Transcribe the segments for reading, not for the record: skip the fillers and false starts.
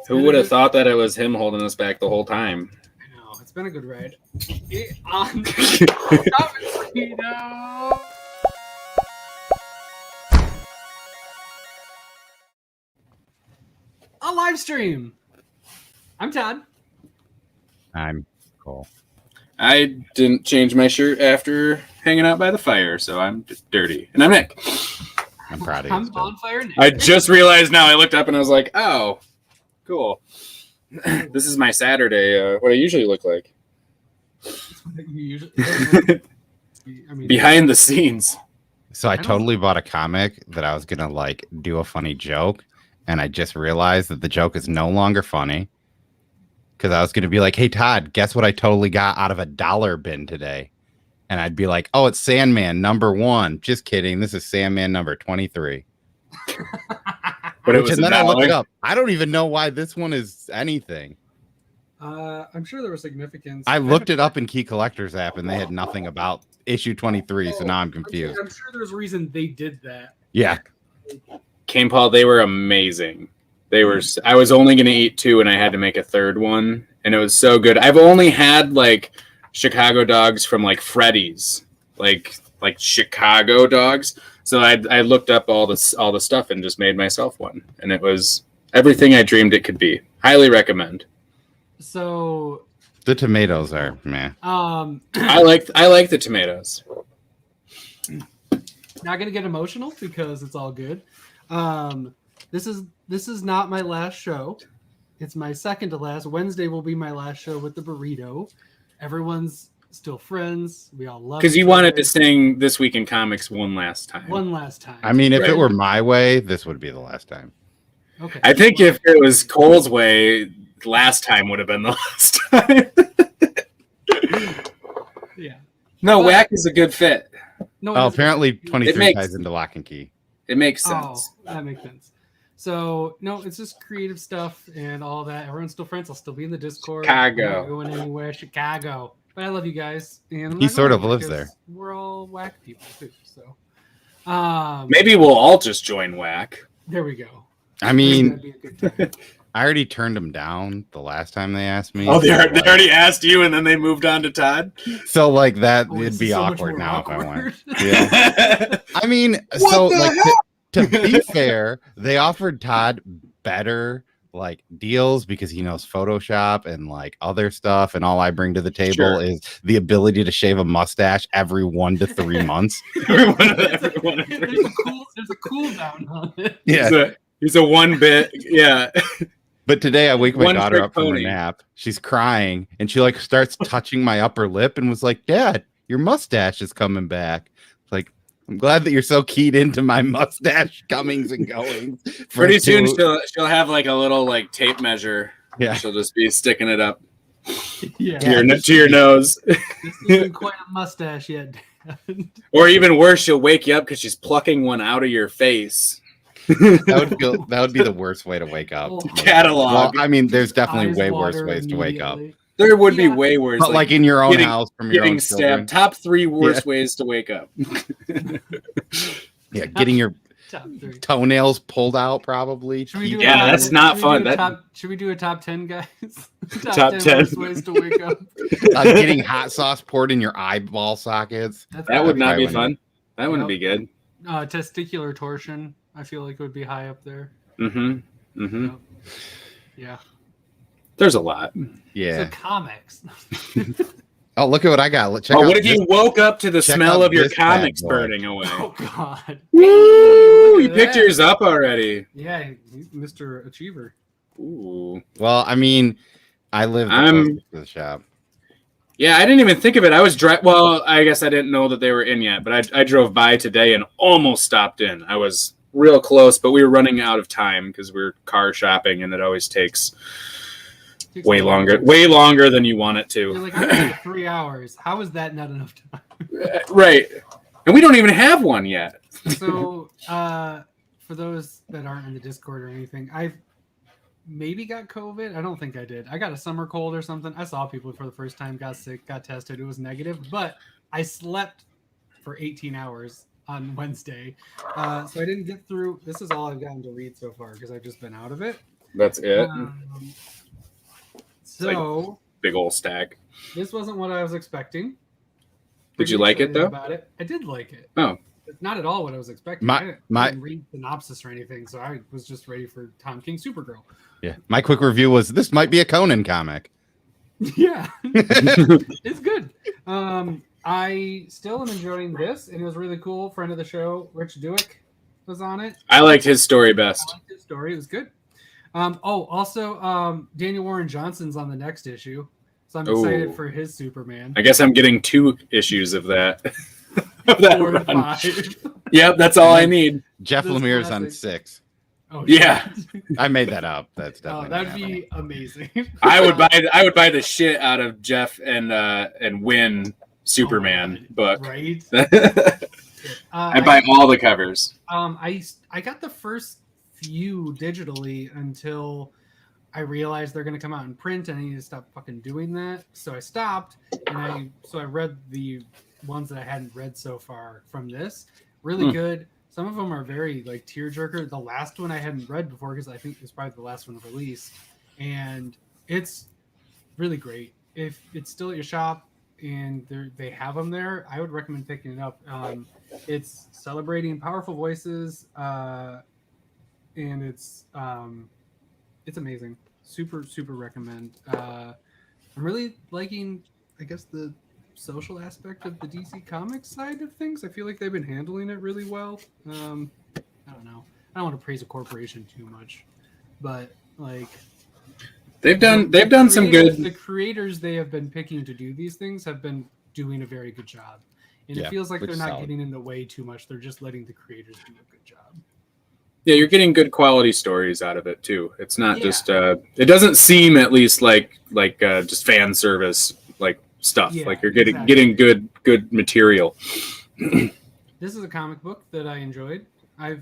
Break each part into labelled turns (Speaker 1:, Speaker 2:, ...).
Speaker 1: Who would have thought that it was him holding us back the whole time?
Speaker 2: I know, it's been a good ride. Stop it, Burrito! A live stream. I'm Todd.
Speaker 3: I'm Cole.
Speaker 1: I didn't change my shirt after hanging out by the fire, so I'm dirty. And I'm Nick.
Speaker 3: I'm proud of you.
Speaker 2: I'm on fire, Nick.
Speaker 1: I just realized now. I looked up and I was like, oh, cool. This is my Saturday, what I usually look like. Behind the scenes.
Speaker 3: So I totally bought a comic that I was going to like do a funny joke. And I just realized that the joke is no longer funny. Because I was going to be like, hey, Todd, guess what I totally got out of a dollar bin today? And I'd be like, oh, it's Sandman #1. Just kidding. This is Sandman number 23.
Speaker 1: But it was
Speaker 3: and then I looked it up. I don't even know why this one is anything.
Speaker 2: I'm sure there was significance.
Speaker 3: I looked it up in Key Collector's app and they had nothing about issue 23. So now I'm confused.
Speaker 2: I'm sure there's a reason they did that.
Speaker 3: Yeah.
Speaker 1: Cane Paul, they were amazing. They were. I was only going to eat 2 and I had to make a 3rd one. And it was so good. I've only had like Chicago dogs from like Freddy's, like Chicago dogs. So I looked up all the stuff and just made myself one, and it was everything I dreamed it could be. Highly recommend.
Speaker 2: So
Speaker 3: the tomatoes are meh.
Speaker 1: I like the tomatoes.
Speaker 2: Not gonna get emotional because it's all good. This is not my last show. It's my second to last. Wednesday will be my last show with the Burrito. Everyone's still friends. We all love.
Speaker 1: Because you wanted to sing This Week in Comics one last time.
Speaker 3: I mean, if it were my way, this would be the last time.
Speaker 2: Okay.
Speaker 1: I think if it was Cole's way, last time would have been the last time.
Speaker 2: Yeah.
Speaker 1: No, Whack is a good fit.
Speaker 3: No, apparently 23 ties into Lock and Key.
Speaker 1: It makes sense.
Speaker 2: Oh, that makes sense. So no, it's just creative stuff and all that. Everyone's still friends. I'll still be in the Discord.
Speaker 1: Chicago.
Speaker 2: I'm not going anywhere. Chicago. But I love you guys. And
Speaker 3: he sort of lives there.
Speaker 2: We're all Whack people too. So
Speaker 1: maybe we'll all just join Whack.
Speaker 2: There we go.
Speaker 3: I mean, I already turned them down the last time they asked me.
Speaker 1: Oh, they already asked you, and then they moved on to Todd.
Speaker 3: So like that, it'd be
Speaker 2: so
Speaker 3: awkward now if I went.
Speaker 1: Yeah.
Speaker 3: I mean, so like to be fair, they offered Todd better like deals because he knows Photoshop and like other stuff, and all I bring to the table is the ability to shave a mustache every 1 to 3 months.
Speaker 2: There's a cool down on it.
Speaker 3: Yeah,
Speaker 1: he's a 1-bit. Yeah.
Speaker 3: But today I wake my daughter up from her nap. She's crying and she like starts touching my upper lip and was like, "Dad, your mustache is coming back." Like, I'm glad that you're so keyed into my mustache comings and goings.
Speaker 1: Pretty soon she'll have like a little like tape measure.
Speaker 3: Yeah.
Speaker 1: She'll just be sticking it up to your nose.
Speaker 2: This isn't quite a mustache yet.
Speaker 1: Or even worse, she'll wake you up because she's plucking one out of your face.
Speaker 3: That would be the worst way to wake up.
Speaker 1: Catalog.
Speaker 3: Well, I mean, there's definitely way worse ways to wake up.
Speaker 1: There would be way worse.
Speaker 3: But like in your own house from your own
Speaker 1: children. Top 3 worst ways to wake up.
Speaker 3: Yeah, getting your toenails pulled out probably.
Speaker 1: That's not fun.
Speaker 2: Should we do a top 10, guys?
Speaker 1: top 10
Speaker 2: worst ways to wake up.
Speaker 3: Getting hot sauce poured in your eyeball sockets.
Speaker 1: That would not be fun. That wouldn't be good.
Speaker 2: Testicular torsion. I feel like it would be high up there.
Speaker 1: Mm-hmm. Mm-hmm.
Speaker 2: Yep. Yeah.
Speaker 1: There's a lot.
Speaker 3: Yeah.
Speaker 2: So comics.
Speaker 3: Oh, look at what I got. Check out
Speaker 1: what if you woke up to the smell of your comics burning away?
Speaker 2: Oh, God.
Speaker 1: Woo! You picked yours up already.
Speaker 2: Yeah, he's Mr. Achiever.
Speaker 1: Ooh.
Speaker 3: Well, I mean, I live to the shop.
Speaker 1: Yeah, I didn't even think of it. I was well, I guess I didn't know that they were in yet, but I drove by today and almost stopped in. I was real close, but we were running out of time because we're car shopping, and it always takes way longer than you want it to.
Speaker 2: You're like, I'm going 3 hours. How is that not enough time?
Speaker 1: Right. And we don't even have one yet.
Speaker 2: So, for those that aren't in the Discord or anything, I've maybe got COVID. I don't think I did. I got a summer cold or something. I saw people for the first time, got sick, got tested. It was negative, but I slept for 18 hours on Wednesday. So I didn't get through. This is all I've gotten to read so far because I've just been out of it.
Speaker 1: That's it.
Speaker 2: So
Speaker 1: Big old stack.
Speaker 2: this wasn't what I was expecting.
Speaker 1: Did you like it
Speaker 2: Excited
Speaker 1: though?
Speaker 2: About it, I did like it.
Speaker 1: Oh,
Speaker 2: It's not at all what I was expecting.
Speaker 3: My-
Speaker 2: I didn't read synopsis or anything, so I was just ready for Tom King Supergirl.
Speaker 3: Yeah. My quick review was this might be a Conan comic.
Speaker 2: Yeah, it's good. I still am enjoying this, and it was really cool. Friend of the show, Rich Duick, was on it.
Speaker 1: I liked his story
Speaker 2: I
Speaker 1: best.
Speaker 2: liked his story; it was good. Also, Daniel Warren Johnson's on the next issue, so I'm excited
Speaker 1: Ooh.
Speaker 2: for his Superman.
Speaker 1: I guess I'm getting 2 issues of that. Of that
Speaker 2: 4 and
Speaker 1: run.
Speaker 2: 5.
Speaker 1: Yep, that's all I need.
Speaker 3: Jeff
Speaker 2: This
Speaker 3: Lemire's on
Speaker 2: classic.
Speaker 3: 6.
Speaker 2: Oh,
Speaker 1: Yeah.
Speaker 2: shit.
Speaker 3: I made that up. That's
Speaker 2: Oh,
Speaker 3: definitely
Speaker 2: that'd
Speaker 3: not
Speaker 2: be amazing.
Speaker 1: I would buy the shit out of Jeff and win Superman book.
Speaker 2: Right?
Speaker 1: I'd buy all the covers.
Speaker 2: I got the first few digitally until I realized they're going to come out in print, and I need to stop fucking doing that. So I stopped, and I read the ones that I hadn't read so far from this. Really good. Some of them are very like tearjerker. The last one I hadn't read before because I think it's probably the last one released, and it's really great. If it's still at your shop and they have them there, I would recommend picking it up. It's celebrating powerful voices, and it's amazing. Super recommend. I'm really liking, I guess, the social aspect of the DC Comics side of things. I feel like they've been handling it really well. I don't know. I don't want to praise a corporation too much, but like
Speaker 1: They've done some good.
Speaker 2: The creators they have been picking to do these things have been doing a very good job, and it feels like they're not getting in the way too much. They're just letting the creators do a good job.
Speaker 1: Yeah, you're getting good quality stories out of it too. It's not just it doesn't seem at least like just fan service like stuff.
Speaker 2: Yeah,
Speaker 1: like you're getting good material.
Speaker 2: This is a comic book that I enjoyed. I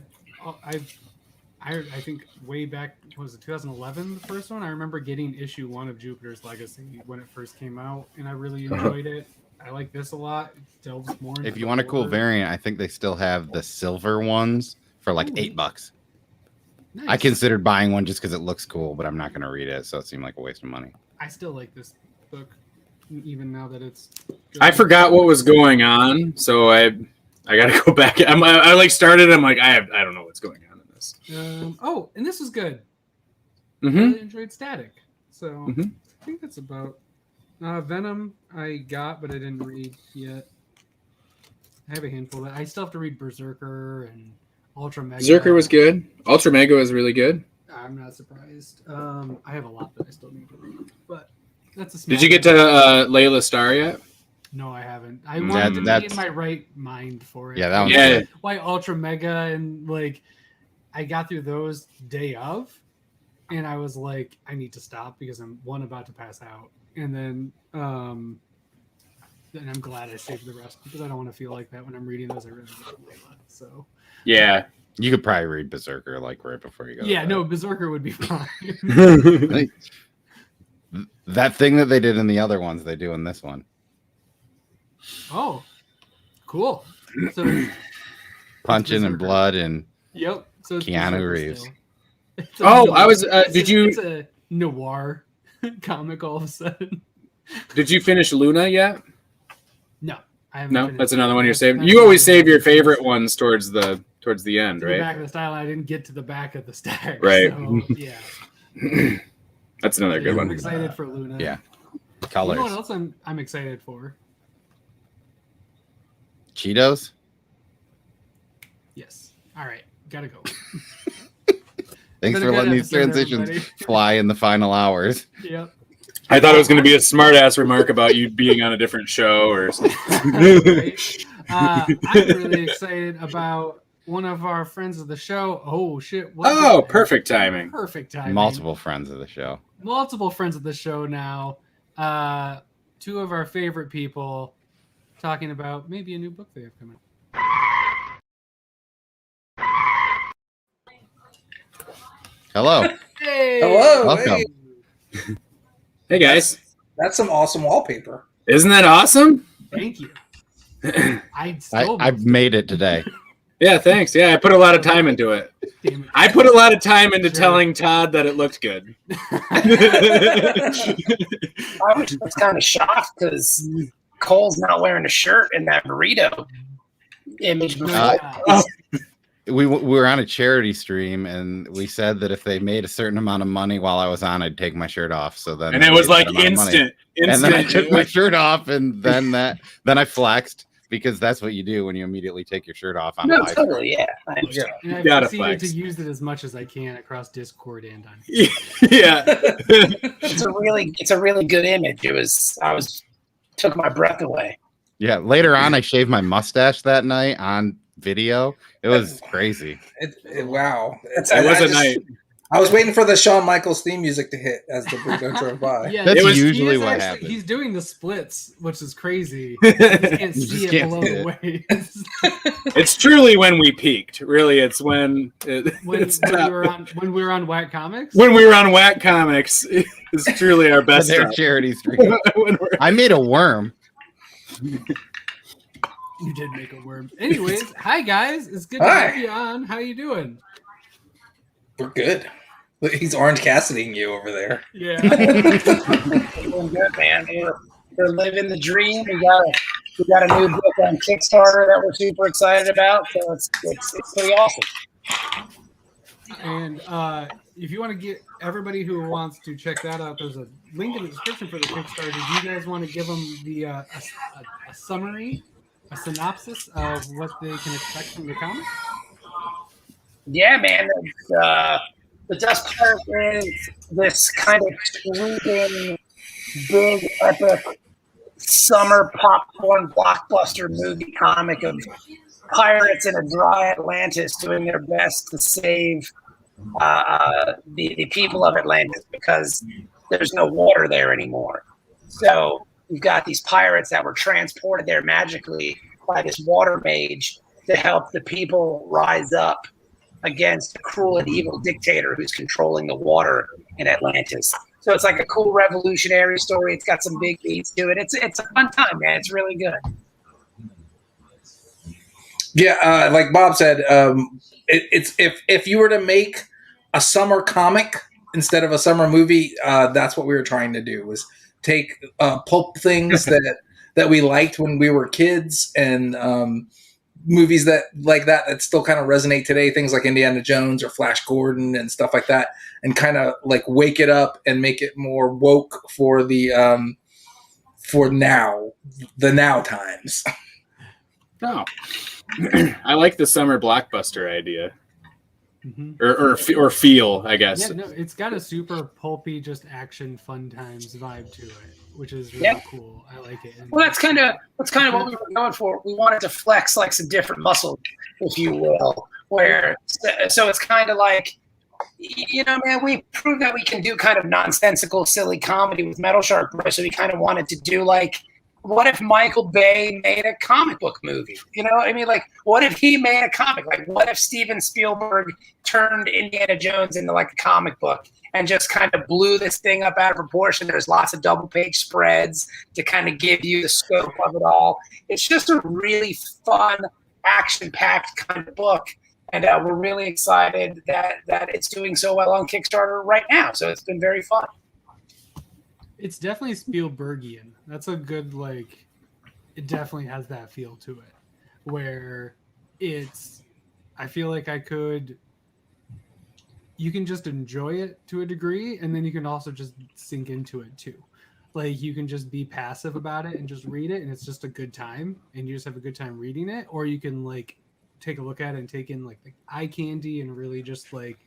Speaker 2: think way back, was it 2011, the first one? I remember getting issue 1 of Jupiter's Legacy when it first came out, and I really enjoyed it. I like this a lot. It delves more into
Speaker 3: If you want a cool variant, I think they still have the silver ones for like $8.
Speaker 2: Nice.
Speaker 3: I considered buying one just because it looks cool, but I'm not going to read it, so it seemed like a waste of money.
Speaker 2: I still like this book, even now that it's good.
Speaker 1: I forgot what was going on, so I got to go back. I like started. I'm like I don't know what's going on in this.
Speaker 2: And this was good.
Speaker 1: Mm-hmm.
Speaker 2: I really enjoyed Static. So I think that's about Venom. I got, but I didn't read yet. I have a handful of that. I still have to read Berserker and Ultra Mega.
Speaker 1: Berserker was good. Ultra Mega was really good.
Speaker 2: I'm not surprised. I have a lot that I still need to read, but that's a small.
Speaker 1: Did you get to Layla Star yet?
Speaker 2: No, I haven't. I wanted to be in my right mind for it.
Speaker 3: Yeah, that one.
Speaker 1: Yeah.
Speaker 2: Why Ultra Mega and like I got through those day of, and I was like, I need to stop because I'm about to pass out, and then I'm glad I saved the rest because I don't want to feel like that when I'm reading those. I really like Layla, so
Speaker 1: Yeah.
Speaker 3: You could probably read Berserker like right before you go.
Speaker 2: Yeah, no, Berserker would be fine.
Speaker 3: Like, that thing that they did in the other ones, they do in this one.
Speaker 2: Oh, cool. So
Speaker 3: Punching and blood and
Speaker 2: yep. So it's
Speaker 3: Keanu
Speaker 2: Berserker
Speaker 3: Reeves.
Speaker 2: still. It's
Speaker 1: Oh,
Speaker 2: noir.
Speaker 1: I was. Did you
Speaker 2: It's a noir comic all of a sudden.
Speaker 1: finish Luna yet?
Speaker 2: No, I haven't.
Speaker 1: No,
Speaker 2: finished
Speaker 1: that's
Speaker 2: it.
Speaker 1: another one you're saving.
Speaker 2: That's
Speaker 1: You always
Speaker 2: another
Speaker 1: save your
Speaker 2: one.
Speaker 1: favorite ones towards the end,
Speaker 2: To the
Speaker 1: right?
Speaker 2: back of the style. I didn't get to the back of the stack.
Speaker 1: Right.
Speaker 2: So, yeah.
Speaker 1: That's another good
Speaker 2: I'm
Speaker 1: one.
Speaker 2: excited for Luna.
Speaker 3: Yeah.
Speaker 2: You
Speaker 3: Colors.
Speaker 2: know what else I'm excited for?
Speaker 3: Cheetos?
Speaker 2: Yes. All right. Gotta go.
Speaker 3: Thanks
Speaker 2: Been a
Speaker 3: for
Speaker 2: good
Speaker 3: letting these
Speaker 2: episode,
Speaker 3: transitions
Speaker 2: everybody.
Speaker 3: fly in the final hours.
Speaker 2: Yep.
Speaker 1: I thought it was going to be a smart ass remark about you being on a different show or something.
Speaker 2: Right? I'm really excited about one of our friends of the show. Oh shit!
Speaker 1: Oh, perfect timing.
Speaker 2: Perfect timing.
Speaker 3: Multiple friends of the show.
Speaker 2: Multiple friends of the show now. 2 of our favorite people talking about maybe a new book they have coming.
Speaker 3: Hello.
Speaker 2: Hey.
Speaker 4: Hello.
Speaker 3: Welcome.
Speaker 4: Hey,
Speaker 1: Hey guys,
Speaker 4: that's some awesome wallpaper.
Speaker 1: isn't that awesome?
Speaker 2: Thank you.
Speaker 3: I've made it today.
Speaker 1: Yeah, thanks. Yeah, I put a lot of time into it.
Speaker 2: Damn it.
Speaker 1: I put a lot of time into
Speaker 2: Sure.
Speaker 1: telling Todd that it looked good.
Speaker 5: I was kind of shocked because Cole's not wearing a shirt in that burrito image before.
Speaker 3: We were on a charity stream, and we said that if they made a certain amount of money while I was on, I'd take my shirt off. So then,
Speaker 1: And it was like instant.
Speaker 3: And then I took my shirt off, and then I flexed, because that's what you do when you immediately take your shirt off on
Speaker 5: No,
Speaker 3: live.
Speaker 5: totally, yeah. I understand.
Speaker 2: And I've
Speaker 1: Gotta
Speaker 2: proceeded
Speaker 1: flex.
Speaker 2: to use it as much as I can across Discord and on.
Speaker 1: Yeah.
Speaker 5: It's a really good image. Took my breath away.
Speaker 3: Yeah. Later on, I shaved my mustache that night on video. It was crazy.
Speaker 4: Wow.
Speaker 1: It was a night.
Speaker 4: I was waiting for the Shawn Michaels theme music to hit as the burrito drove by.
Speaker 2: Yeah,
Speaker 3: That's
Speaker 1: It was-
Speaker 3: usually
Speaker 2: he is
Speaker 3: what
Speaker 2: actually-
Speaker 3: happens.
Speaker 2: He's doing the splits, which is crazy. You can't
Speaker 3: You
Speaker 2: see
Speaker 3: just
Speaker 2: it
Speaker 3: can't
Speaker 2: below
Speaker 3: see
Speaker 2: the waist.
Speaker 1: It's truly when we peaked. Really, it's when
Speaker 2: when we were on Whack Comics.
Speaker 1: when we were on Whack Comics. It's truly our best
Speaker 3: Their
Speaker 1: time.
Speaker 3: charity stream.
Speaker 1: When we're-
Speaker 3: I made a worm.
Speaker 2: You did make a worm. Anyways, hi guys. It's good to
Speaker 4: Hi.
Speaker 2: have you on. How you doing?
Speaker 4: We're good. Look, he's Orange Cassidying you over there.
Speaker 2: Yeah.
Speaker 5: Doing good, man. We're living the dream. We got a new book on Kickstarter that we're super excited about. So it's pretty awesome.
Speaker 2: And if you want to get everybody who wants to check that out, there's a link in the description for the Kickstarter. Do you guys want to give them the a summary, a synopsis of what they can expect from the comic?
Speaker 5: Yeah, man. The Dust Pirate is this kind of sweeping, big, epic summer popcorn blockbuster movie comic of pirates in a dry Atlantis doing their best to save the people of Atlantis because there's no water there anymore. So you've got these pirates that were transported there magically by this water mage to help the people rise up against a cruel and evil dictator who's controlling the water in Atlantis. So it's like a cool revolutionary story. It's got some big beats to it. It's a fun time, man. It's really good.
Speaker 4: Yeah, like Bob said, it's if you were to make a summer comic instead of a summer movie, that's what we were trying to do, was take pulp things that we liked when we were kids and movies that still kind of resonate today, things like Indiana Jones or Flash Gordon and stuff like that, and kind of like wake it up and make it more woke for the now times.
Speaker 1: No. I like the summer blockbuster idea.
Speaker 2: Mm-hmm.
Speaker 1: Or feel, I guess.
Speaker 2: Yeah, no, it's got a super pulpy, just action, fun times vibe to it, which is really cool. I like it.
Speaker 5: Well, that's kind of what we were going for. We wanted to flex like some different muscles, if you will. So it's kind of like, man, we proved that we can do kind of nonsensical, silly comedy with Metal Shark Bros. So we kind of wanted to do like, what if Michael Bay made a comic book movie? You know what I mean? Like, what if he made a comic? Like, what if Steven Spielberg turned Indiana Jones into like a comic book and just kind of blew this thing up out of proportion? There's lots of double page spreads to kind of give you the scope of it all. It's just a really fun, action-packed kind of book. And we're really excited that it's doing so well on Kickstarter right now. So it's been very fun.
Speaker 2: It's definitely Spielbergian. That's a good, like, it definitely has that feel to it. Where I feel like you can just enjoy it to a degree, and then you can also just sink into it too. Like, you can just be passive about it and just read it, and it's just a good time, and you just have a good time reading it. Or you can, like, take a look at it and take in, like, the eye candy and really just, like,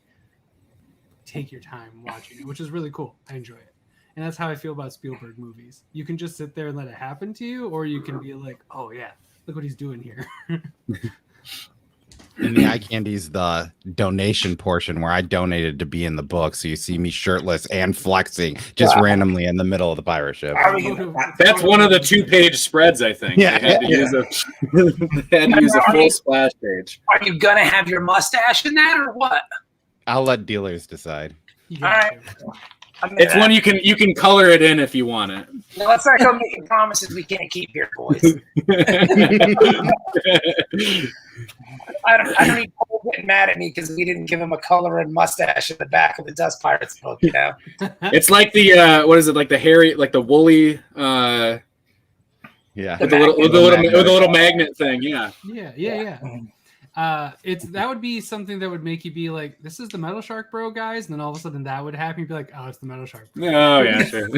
Speaker 2: take your time watching it, which is really cool. I enjoy it. And that's how I feel about Spielberg movies. You can just sit there and let it happen to you, or you can be like, oh, yeah, look what he's doing here.
Speaker 3: And the eye candy's the donation portion where I donated to be in the book. So you see me shirtless and flexing just randomly in the middle of the pirate ship.
Speaker 1: That's one of the 2-page spreads, I think.
Speaker 3: Yeah.
Speaker 1: They had to use a full splash page.
Speaker 5: Are you going to have your mustache in that or what?
Speaker 3: I'll let dealers decide.
Speaker 2: You
Speaker 5: All right.
Speaker 2: got to.
Speaker 1: It's one you can color it in if you want it.
Speaker 5: Now, let's not go making promises we can't keep here, boys. I don't need Paul getting mad at me because we didn't give him a color and mustache in the back of the Dust Pirates book, you know?
Speaker 1: It's like the what is it? Like the hairy, like the woolly,
Speaker 3: Yeah.
Speaker 1: with the little magnet thing. Yeah.
Speaker 2: Yeah. That would be something that would make you be like, this is the Metal Shark Bro, guys, and then all of a sudden that would happen. You'd be like, oh, it's the Metal Shark Bro.
Speaker 1: Oh yeah, sure.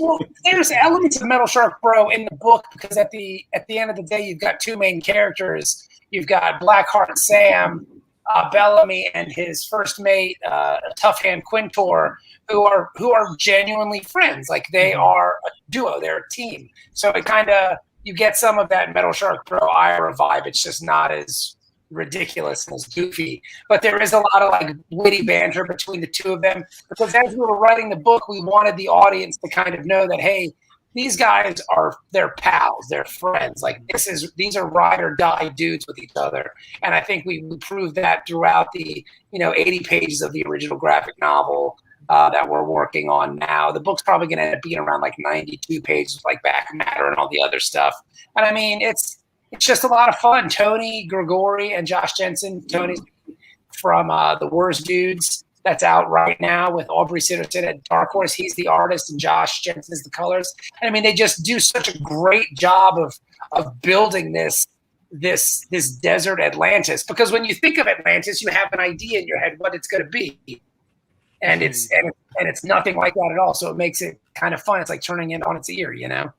Speaker 5: Well, there's elements of Metal Shark Bro in the book because at the end of the day, you've got two main characters. You've got Blackheart Sam, Bellamy, and his first mate, Tough Hand Quintor, who are genuinely friends. Like they are a duo, they're a team. So it kind of you get some of that Metal Shark Bro Ira vibe. It's just not as ridiculous and as goofy, but there is a lot of like witty banter between the two of them. Because as we were writing the book, we wanted the audience to kind of know that, hey, these guys they're pals, they're friends. Like these are ride or die dudes with each other. And I think we proved that throughout the 80 pages of the original graphic novel that we're working on now. The book's probably going to end up being around like 92 pages, like back matter and all the other stuff. And I mean, it's just a lot of fun. Tony Grigori and Josh Jensen. Tony's from The Worst Dudes. That's out right now with Aubrey Sitterton at Dark Horse. He's the artist and Josh Jensen is the colors. And I mean, they just do such a great job of building this desert Atlantis. Because when you think of Atlantis, you have an idea in your head what it's going to be. And it's nothing like that at all. So it makes it kind of fun. It's like turning it on its ear, you know?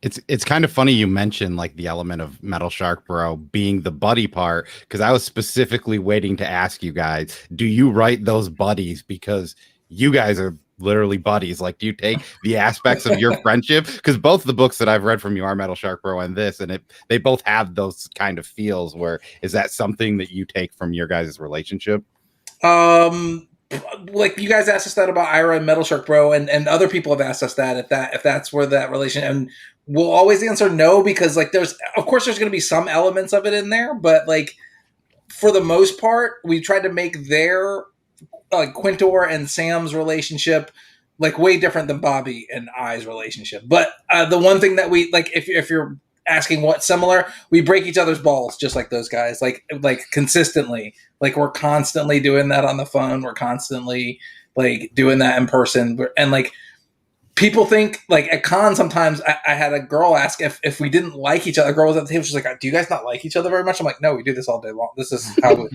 Speaker 3: It's kind of funny you mentioned like the element of Metal Shark Bro being the buddy part, because I was specifically waiting to ask you guys, do you write those buddies because you guys are literally buddies? Like, do you take the aspects of your friendship? Because both the books that I've read from you are Metal Shark Bro and this, and they both have those kind of feels. Where is that something that you take from your guys' relationship?
Speaker 4: Like you guys asked us that about Ira and Metal Shark Bro, and other people have asked us that if that's where that relation, and we'll always answer no, because like there's going to be some elements of it in there, but like for the most part, we tried to make their Quintor and Sam's relationship like way different than Bobby and I's relationship. But the one thing that we like, if you're asking what's similar, we break each other's balls just like those guys, like consistently. Like we're constantly doing that on the phone. We're constantly like doing that in person. And like people think like at cons sometimes I had a girl ask if we didn't like each other. A girl was at the table. She's like, "Do you guys not like each other very much?" I'm like, "No, we do this all day long. This is how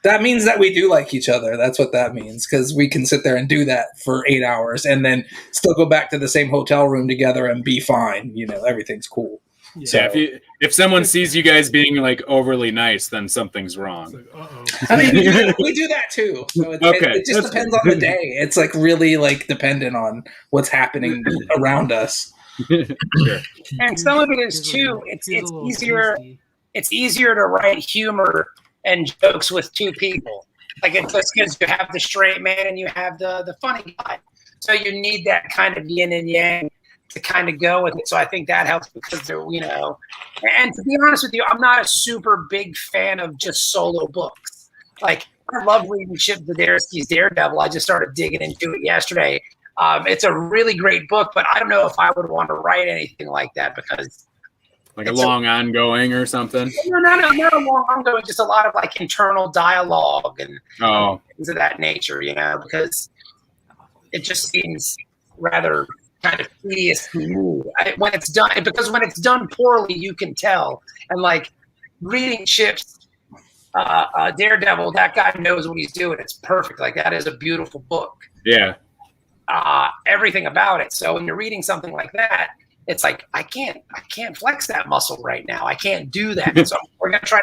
Speaker 4: that means that we do like each other. That's what that means, because we can sit there and do that for 8 hours and then still go back to the same hotel room together and be fine. Everything's cool."
Speaker 1: Yeah, so, if someone sees you guys being like overly nice, then something's wrong.
Speaker 2: Like, uh-oh.
Speaker 4: I mean, we do that too. So it just depends on the day. It's like really like dependent on what's happening around us.
Speaker 1: Sure.
Speaker 5: And some of it is too. It's easier. It's easier to write humor and jokes with two people. Like it's just because you have the straight man and you have the funny guy. So you need that kind of yin and yang to kind of go with it. So I think that helps because they're, and to be honest with you, I'm not a super big fan of just solo books. Like I love reading Chip Zdarsky's Daredevil. I just started digging into it yesterday. It's a really great book, but I don't know if I would want to write anything like that because
Speaker 1: like a long ongoing or something.
Speaker 5: No, not a long ongoing, just a lot of like internal dialogue and things of that nature, because it just seems rather kind of tedious to me when it's done, because when it's done poorly, you can tell. And like reading Chip's Daredevil, that guy knows what he's doing. It's perfect. Like that is a beautiful book.
Speaker 1: Yeah.
Speaker 5: Everything about it. So when you're reading something like that, it's like I can't flex that muscle right now. I can't do that. So we're gonna try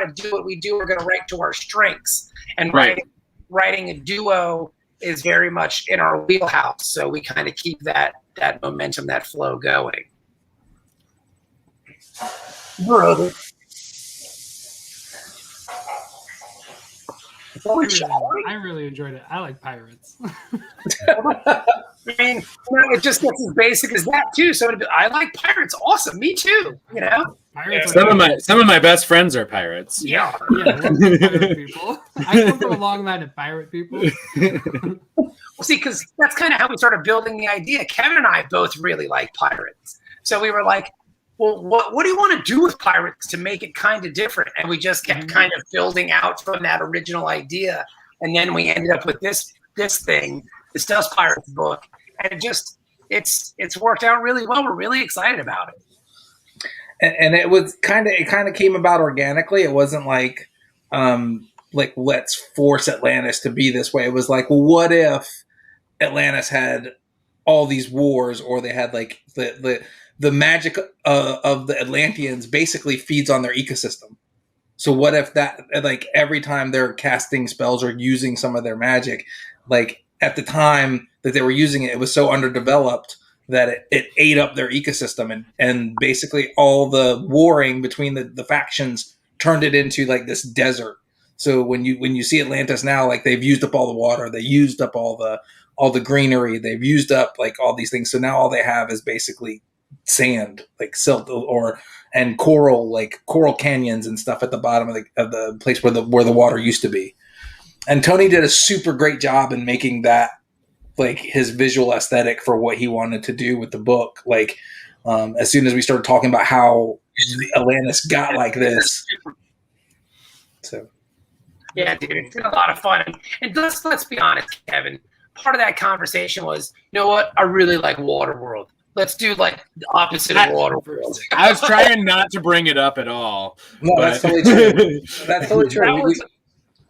Speaker 5: to do what we do. We're gonna write to our strengths. And writing a duo is very much in our wheelhouse. So we kind of keep that momentum, that flow going. Brother.
Speaker 2: I really enjoyed it. I like pirates.
Speaker 5: I mean, it just gets as basic as that too. So I like pirates. Awesome, me too.
Speaker 2: Pirates.
Speaker 1: Some of my best friends are pirates.
Speaker 5: Yeah.
Speaker 2: Pirate people. I come from a long line of pirate people.
Speaker 5: see, because that's kind of how we started building the idea. Kevin and I both really like pirates. So we were like, well, what do you want to do with pirates to make it kind of different? And we just kept kind of building out from that original idea. And then we ended up with this thing, this Dust Pirates book. And it's worked out really well. We're really excited about it.
Speaker 4: And it kind of came about organically. It wasn't like let's force Atlantis to be this way. It was like, well, what if Atlantis had all these wars, or they had like the magic of the Atlanteans basically feeds on their ecosystem. So what if that, like, every time they're casting spells or using some of their magic, like at the time that they were using it, it was so underdeveloped that it ate up their ecosystem, and basically all the warring between the factions turned it into like this desert. So when you see Atlantis now, like, they've used up all the water, they used up all the greenery, they've used up like all these things. So now all they have is basically sand, like silt and coral, like coral canyons and stuff at the bottom of the place where the water used to be. And Tony did a super great job in making that like his visual aesthetic for what he wanted to do with the book. Like, as soon as we started talking about how Atlantis got like this. So.
Speaker 5: Yeah, dude, it's been a lot of fun. And let's be honest, Kevin. Part of that conversation was, you know what? I really like Waterworld. Let's do like the opposite of Waterworld.
Speaker 1: I was trying not to bring it up at all.
Speaker 4: No, that's totally true. That's totally true.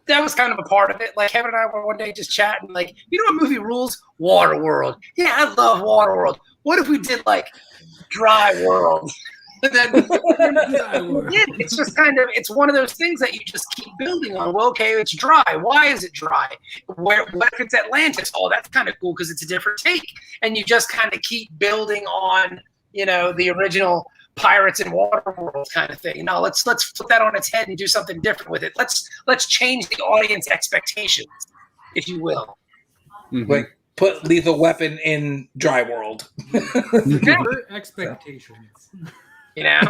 Speaker 5: That was kind of a part of it. Like, Kevin and I were one day just chatting, like, you know what movie rules? Waterworld. Yeah, I love Waterworld. What if we did like Dry World? And then, yeah, it's just kind of, it's one of those things that you just keep building on. Well, okay, it's dry. Why is it dry? What if it's Atlantis? Oh, that's kind of cool because it's a different take. And you just kind of keep building on, you know, the original Pirates and Waterworld kind of thing. No, let's flip that on its head and do something different with it. Let's change the audience expectations, if you will.
Speaker 1: Mm-hmm.
Speaker 4: Like, put Lethal Weapon in Dry World.
Speaker 2: Expectations.
Speaker 5: You know,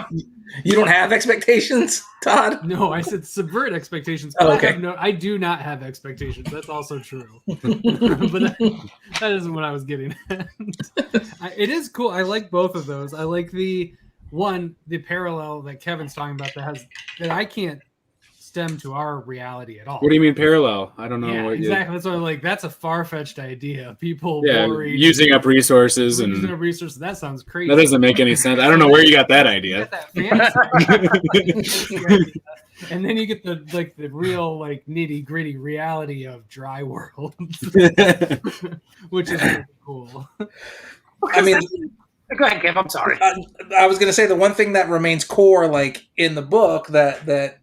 Speaker 4: you don't have expectations, Todd?
Speaker 2: No, I said subvert expectations.
Speaker 4: Oh, okay.
Speaker 2: I do not have expectations. That's also true. But that isn't what I was getting at. It is cool. I like both of those. I like the parallel that Kevin's talking about that I can't stem to our reality at all.
Speaker 1: What do you mean parallel? I don't know.
Speaker 2: Yeah,
Speaker 1: what
Speaker 2: exactly. That's what I'm like. That's a far-fetched idea. People worried,
Speaker 1: using up resources and
Speaker 2: using up resources. That sounds crazy.
Speaker 1: That doesn't make any sense. I don't know where you got that idea.
Speaker 2: And then you get the real like nitty-gritty reality of Dry World, which is really cool.
Speaker 4: I mean,
Speaker 5: go ahead, Kev. I'm sorry.
Speaker 4: I was going to say the one thing that remains core, like in the book that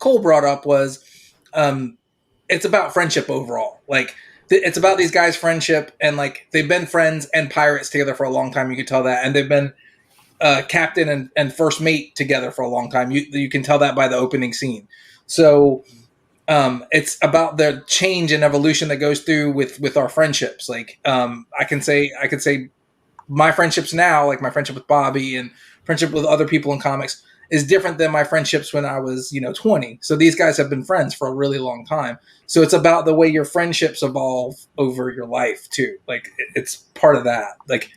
Speaker 4: Cole brought up was, it's about friendship overall. Like, it's about these guys' friendship, and like they've been friends and pirates together for a long time. You can tell that, and they've been captain and first mate together for a long time. You can tell that by the opening scene. So it's about the change and evolution that goes through with our friendships. Like, I can say my friendships now, like my friendship with Bobby and friendship with other people in comics, is different than my friendships when I was, 20. So these guys have been friends for a really long time. So it's about the way your friendships evolve over your life too. Like, it's part of that. Like,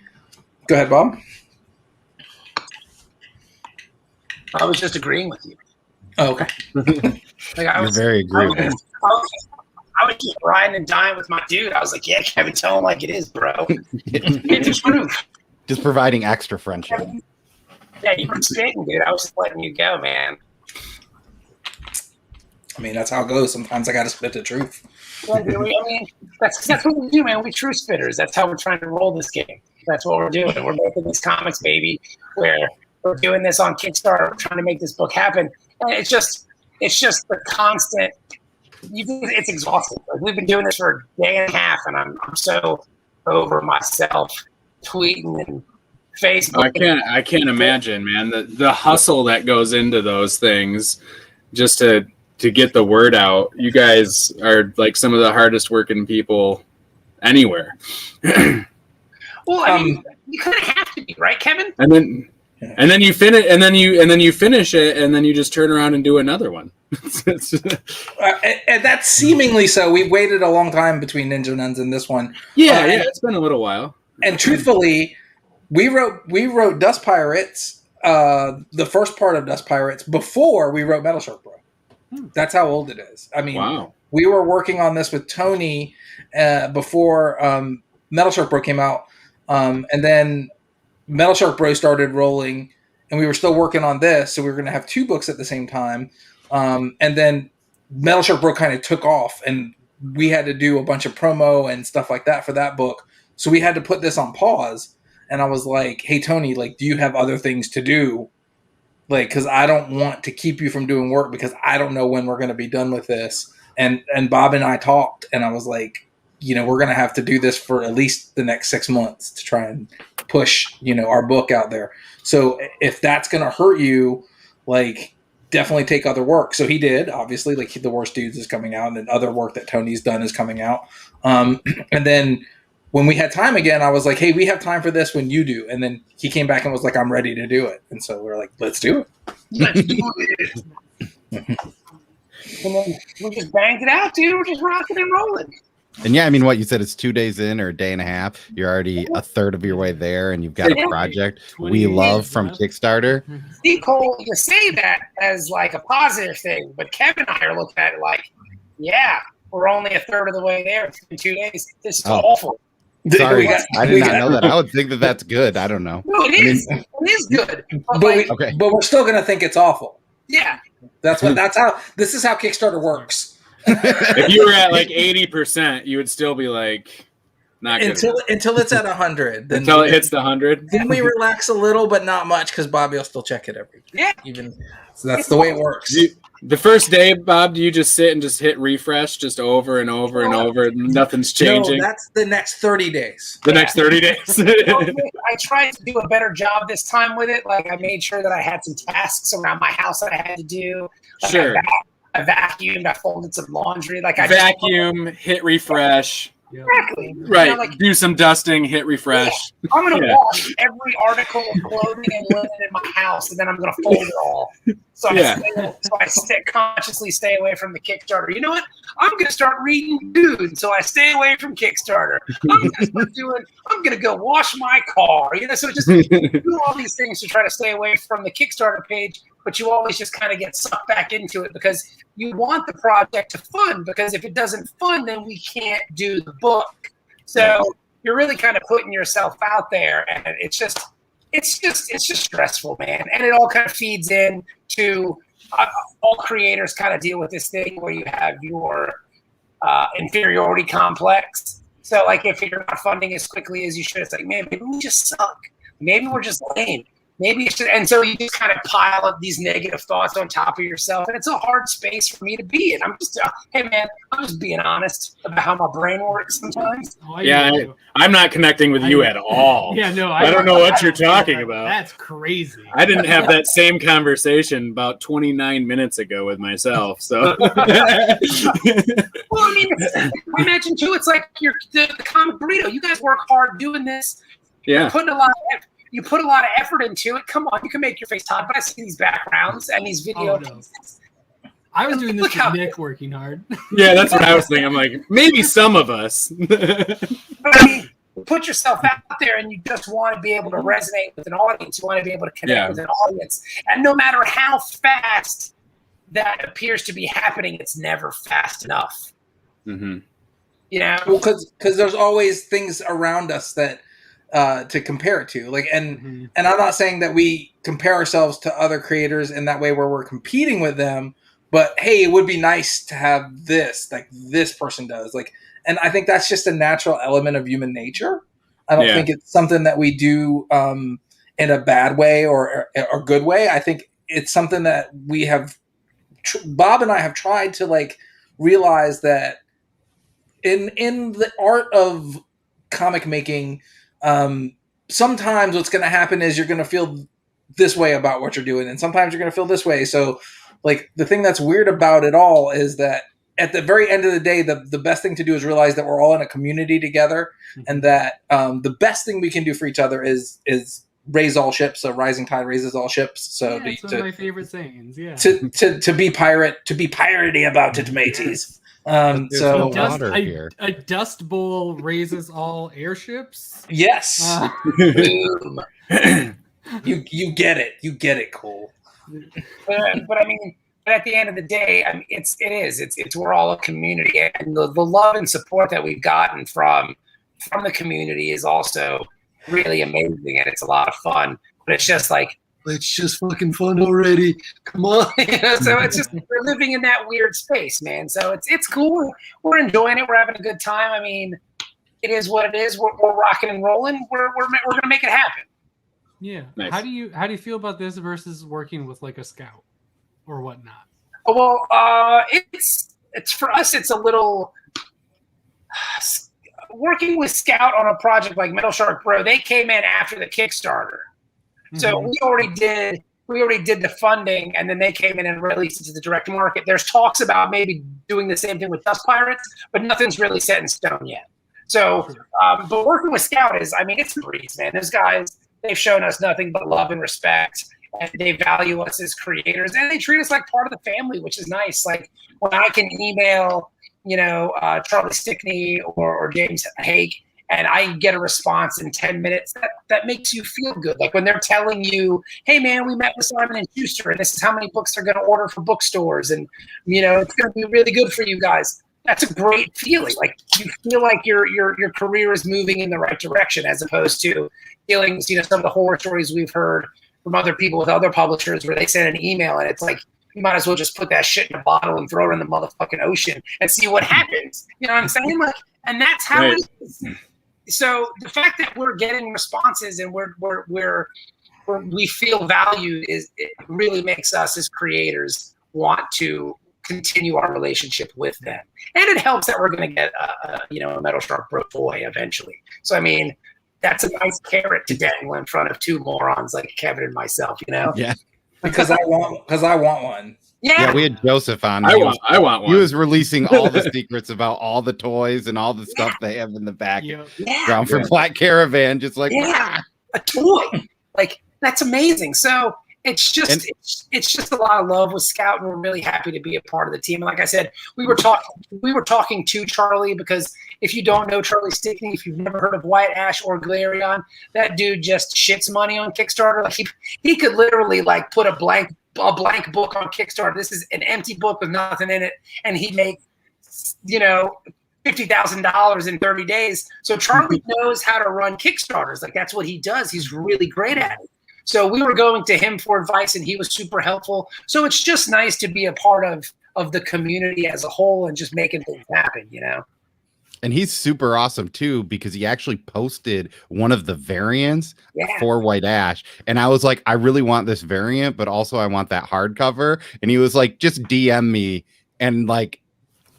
Speaker 4: go ahead, Bob.
Speaker 5: I was just agreeing with you.
Speaker 4: Oh, okay.
Speaker 3: You're very agreeable.
Speaker 5: I was just riding and dying with my dude. I was like, yeah, Kevin, tell him like it is, bro. It's the truth.
Speaker 3: Just providing extra friendship.
Speaker 5: Yeah, you were spitting, dude. I was just letting you go, man.
Speaker 4: I mean, that's how it goes. Sometimes I got to spit the truth.
Speaker 5: Yeah, dude, I mean, that's what we do, man. We truth spitters. That's how we're trying to roll this game. That's what we're doing. We're making these comics, baby, where we're doing this on Kickstarter. We're trying to make this book happen. And it's just the constant. It's exhausting. Like, we've been doing this for a day and a half, and I'm so over myself tweeting and Facebook.
Speaker 1: I can't imagine, man. The hustle that goes into those things just to get the word out. You guys are like some of the hardest working people anywhere.
Speaker 5: Well, I mean, you kind of have to be, right, Kevin?
Speaker 1: And then And then you finish, and then you finish it, and then you just turn around and do another one.
Speaker 4: And that's seemingly so. We've waited a long time between Ninja Nuns and this one.
Speaker 1: Yeah, it's been a little while.
Speaker 4: And truthfully, we wrote Dust Pirates, the first part of Dust Pirates, before we wrote Metal Shark Bro. That's how old it is. I mean,
Speaker 1: wow.
Speaker 4: We were working on this with Tony before Metal Shark Bro came out, and then Metal Shark Bro started rolling, and we were still working on this, so we were going to have 2 books at the same time. And then Metal Shark Bro kind of took off, and we had to do a bunch of promo and stuff like that for that book. So we had to put this on pause. And I was like, hey, Tony, like, do you have other things to do? Like, because I don't want to keep you from doing work because I don't know when we're going to be done with this. And Bob and I talked, and I was like, you know, we're going to have to do this for at least the next 6 months to try and push, you know, our book out there. So if that's going to hurt you, like, definitely take other work. So he did, obviously, like The Worst Dudes is coming out, and then other work that Tony's done is coming out. And then when we had time again, I was like, hey, we have time for this when you do. And then he came back and was like, I'm ready to do it. And so we were like, let's do it.
Speaker 5: Let's do it. And then we just banged it out, dude. We're just rocking and rolling.
Speaker 3: And yeah, I mean, what you said is 2 days in or a day and a half. You're already a third of your way there, and you've got a project we love from Kickstarter.
Speaker 5: See, Cole, you say that as like a positive thing, but Kevin and I are looking at it like, yeah, we're only a third of the way there. It's been 2 days. This is awful.
Speaker 3: Sorry, I did not know that. I would think that that's good. I don't know.
Speaker 5: No, it is. It is good.
Speaker 4: But we're still going to think it's awful.
Speaker 5: Yeah.
Speaker 4: This is how Kickstarter works.
Speaker 1: If you were at like 80%, you would still be like, not good
Speaker 4: until it's at 100.
Speaker 1: Until it hits the 100.
Speaker 4: Then we relax a little, but not much, because Bobby will still check it every day.
Speaker 5: Yeah.
Speaker 4: So that's the way it works.
Speaker 1: The first day, Bob, do you just sit and just hit refresh just over and over and over? Nothing's changing.
Speaker 4: No, that's the next 30 days.
Speaker 1: Next 30 days.
Speaker 5: I tried to do a better job this time with it. Like, I made sure that I had some tasks around my house that I had to do. Like,
Speaker 1: sure.
Speaker 5: I vacuumed. I folded some laundry. Like,
Speaker 1: hit refresh.
Speaker 5: Exactly.
Speaker 1: Right.
Speaker 5: You know, like,
Speaker 1: do some dusting, hit refresh.
Speaker 5: Yeah. I'm going to wash every article of clothing and linen in my house, and then I'm going to fold it all. So I consciously stay away from the Kickstarter. You know what? I'm going to start reading Dune, so I stay away from Kickstarter. I'm going to go wash my car. You know, so just do all these things to try to stay away from the Kickstarter page, but you always just kind of get sucked back into it because you want the project to fund, because if it doesn't fund, then we can't do the book. So you're really kind of putting yourself out there, and it's just stressful, man. And it all kind of feeds in to all creators kind of deal with this thing where you have your inferiority complex. So like if you're not funding as quickly as you should, it's like, man, maybe we just suck. Maybe we're just lame. Maybe it should, and so you just kind of pile up these negative thoughts on top of yourself, and it's a hard space for me to be in. I'm just, hey man, I'm just being honest about how my brain works sometimes.
Speaker 1: I'm not connecting with you at all.
Speaker 2: Yeah, no,
Speaker 1: I don't know what you're talking about.
Speaker 2: That's crazy.
Speaker 1: I didn't have that same conversation about 29 minutes ago with myself. So,
Speaker 5: well, I mean, I imagine too. It's like the comic burrito. You guys work hard doing this.
Speaker 1: Yeah,
Speaker 5: You put a lot of effort into it. Come on, you can make your face hot, but I see these backgrounds and these videos.
Speaker 2: Oh, no. I was doing this with Nick working hard.
Speaker 1: Yeah, that's what I was thinking. I'm like, maybe some of us.
Speaker 5: But I mean, put yourself out there, and you just want to be able to resonate with an audience. You want to be able to connect with an audience. And no matter how fast that appears to be happening, it's never fast enough.
Speaker 1: Mm-hmm.
Speaker 5: You know?
Speaker 4: Well, because there's always things around us that to compare it to, like, and I'm not saying that we compare ourselves to other creators in that way where we're competing with them, but hey, it would be nice to have this, like this person does, like, and I think that's just a natural element of human nature. I don't think it's something that we do in a bad way or a good way. I think it's something that we have, Bob and I have tried to like realize that in the art of comic making, sometimes what's going to happen is you're going to feel this way about what you're doing, and sometimes you're going to feel this way. So like the thing that's weird about it all is that at the very end of the day, the best thing to do is realize that we're all in a community together, and that the best thing we can do for each other is raise all ships. So rising tide raises all ships. So
Speaker 2: Yeah, it's one of my favorite sayings. Yeah.
Speaker 4: To be piratey about it, mateys.
Speaker 3: There's no
Speaker 4: So
Speaker 3: water here.
Speaker 2: A dust bowl raises all airships.
Speaker 4: yes,
Speaker 5: Boom.
Speaker 4: you get it. You get it, Cole.
Speaker 5: But I mean, at the end of the day, I mean, it's we're all a community, and the love and support that we've gotten from the community is also really amazing, and it's a lot of fun. But it's just like, it's just fucking fun already. Come on, so it's just we're living in that weird space, man. So it's cool. We're enjoying it. We're having a good time. I mean, it is what it is. We're rocking and rolling. We're gonna make it happen.
Speaker 2: Yeah.
Speaker 1: Nice.
Speaker 2: How do you feel about this versus working with like a scout or whatnot?
Speaker 5: Well, it's for us. It's a little working with Scout on a project like Metal Shark Bro. They came in after the Kickstarter, so we already did the funding, and then they came in and released it to the direct market. There's talks about maybe doing the same thing with Dust Pirates, but nothing's really set in stone yet. So, but working with Scout is, I mean, it's a breeze, man. Those guys, they've shown us nothing but love and respect, and they value us as creators, and they treat us like part of the family, which is nice. Like when I can email, Charlie Stickney or James Haig, and I get a response in 10 minutes, that makes you feel good. Like when they're telling you, hey man, we met with Simon and Schuster, and this is how many books they're going to order for bookstores, and it's going to be really good for you guys. That's a great feeling. Like you feel like your career is moving in the right direction, as opposed to feelings, some of the horror stories we've heard from other people with other publishers where they send an email and it's like, you might as well just put that shit in a bottle and throw it in the motherfucking ocean and see what happens. You know what I'm saying? Like, and that's how it is. So the fact that we're getting responses and we feel valued it really makes us as creators want to continue our relationship with them. And it helps that we're going to get a Metal Shark Bro toy eventually. So I mean, that's a nice carrot to dangle in front of two morons like Kevin and myself,
Speaker 3: Yeah.
Speaker 4: Because I want one.
Speaker 3: Yeah, we had Joseph on.
Speaker 1: I want one.
Speaker 3: He was releasing all the secrets about all the toys and all the stuff they have in the back. Ground for Black Caravan, just like
Speaker 5: a toy. Like that's amazing. So it's just a lot of love with Scout, and we're really happy to be a part of the team. And like I said, we were talking to Charlie, because if you don't know Charlie Stickney, if you've never heard of White Ash or Galarion, that dude just shits money on Kickstarter. Like he could literally like put a blank book on Kickstarter. This is an empty book with nothing in it, and he make $50,000 in 30 days. So Charlie knows how to run Kickstarters. Like that's what he does. He's really great at it. So we were going to him for advice, and he was super helpful. So it's just nice to be a part of the community as a whole and just making things happen,
Speaker 3: And he's super awesome too, because he actually posted one of the variants for White Ash. And I was like, I really want this variant, but also I want that hardcover. And he was like, just DM me and like,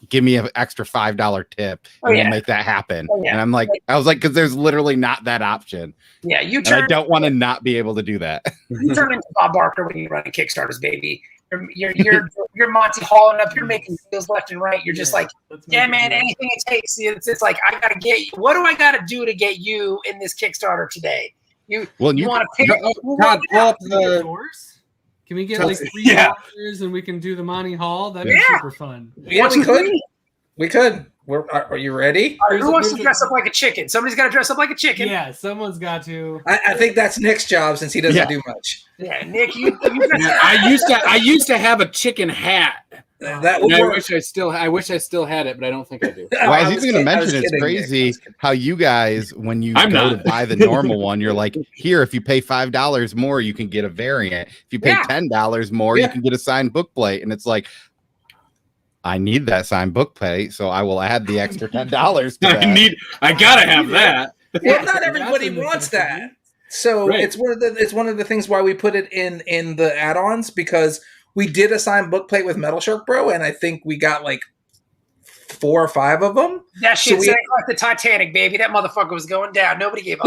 Speaker 3: give me an extra $5 tip and we'll make that happen. And I'm like, I was like, because there's literally not that option.
Speaker 5: Yeah,
Speaker 3: I don't want to not be able to do that.
Speaker 5: You turn into Bob Barker when you run Kickstarters, baby. You're Monty hauling up. You're making deals left and right. You're just like, yeah, man, anything it takes. It's like, I gotta get you. What do I gotta do to get you in this Kickstarter today? You want to pick
Speaker 2: Todd, pull up the doors? Can we get like $3 and we can do the Monty Haul? That'd be super fun.
Speaker 4: Yeah, we could. Are you ready?
Speaker 5: Who wants to dress up like a chicken? Somebody's got to dress up like a chicken.
Speaker 2: Yeah, someone's got to.
Speaker 4: I think that's Nick's job, since he doesn't do much.
Speaker 5: Yeah, Nick, you
Speaker 1: I used to have a chicken hat.
Speaker 4: That would work.
Speaker 1: I wish I still had it, but I don't think I do.
Speaker 3: Well, as he's going to mention, it's crazy how you guys, when you go to buy the normal one, you're like, here, if you pay $5 more, you can get a variant. If you pay $10 more, you can get a signed book plate. And it's like, I need that signed book plate, so I will add the extra $10 to that.
Speaker 1: I gotta have that.
Speaker 4: Well, not everybody wants that. So it's one of the things why we put it in the add-ons, because we did a signed book plate with Metal Shark Bro, and I think we got like 4 or 5 of them.
Speaker 5: That shit's like the Titanic, baby. That motherfucker was going down. Nobody gave up.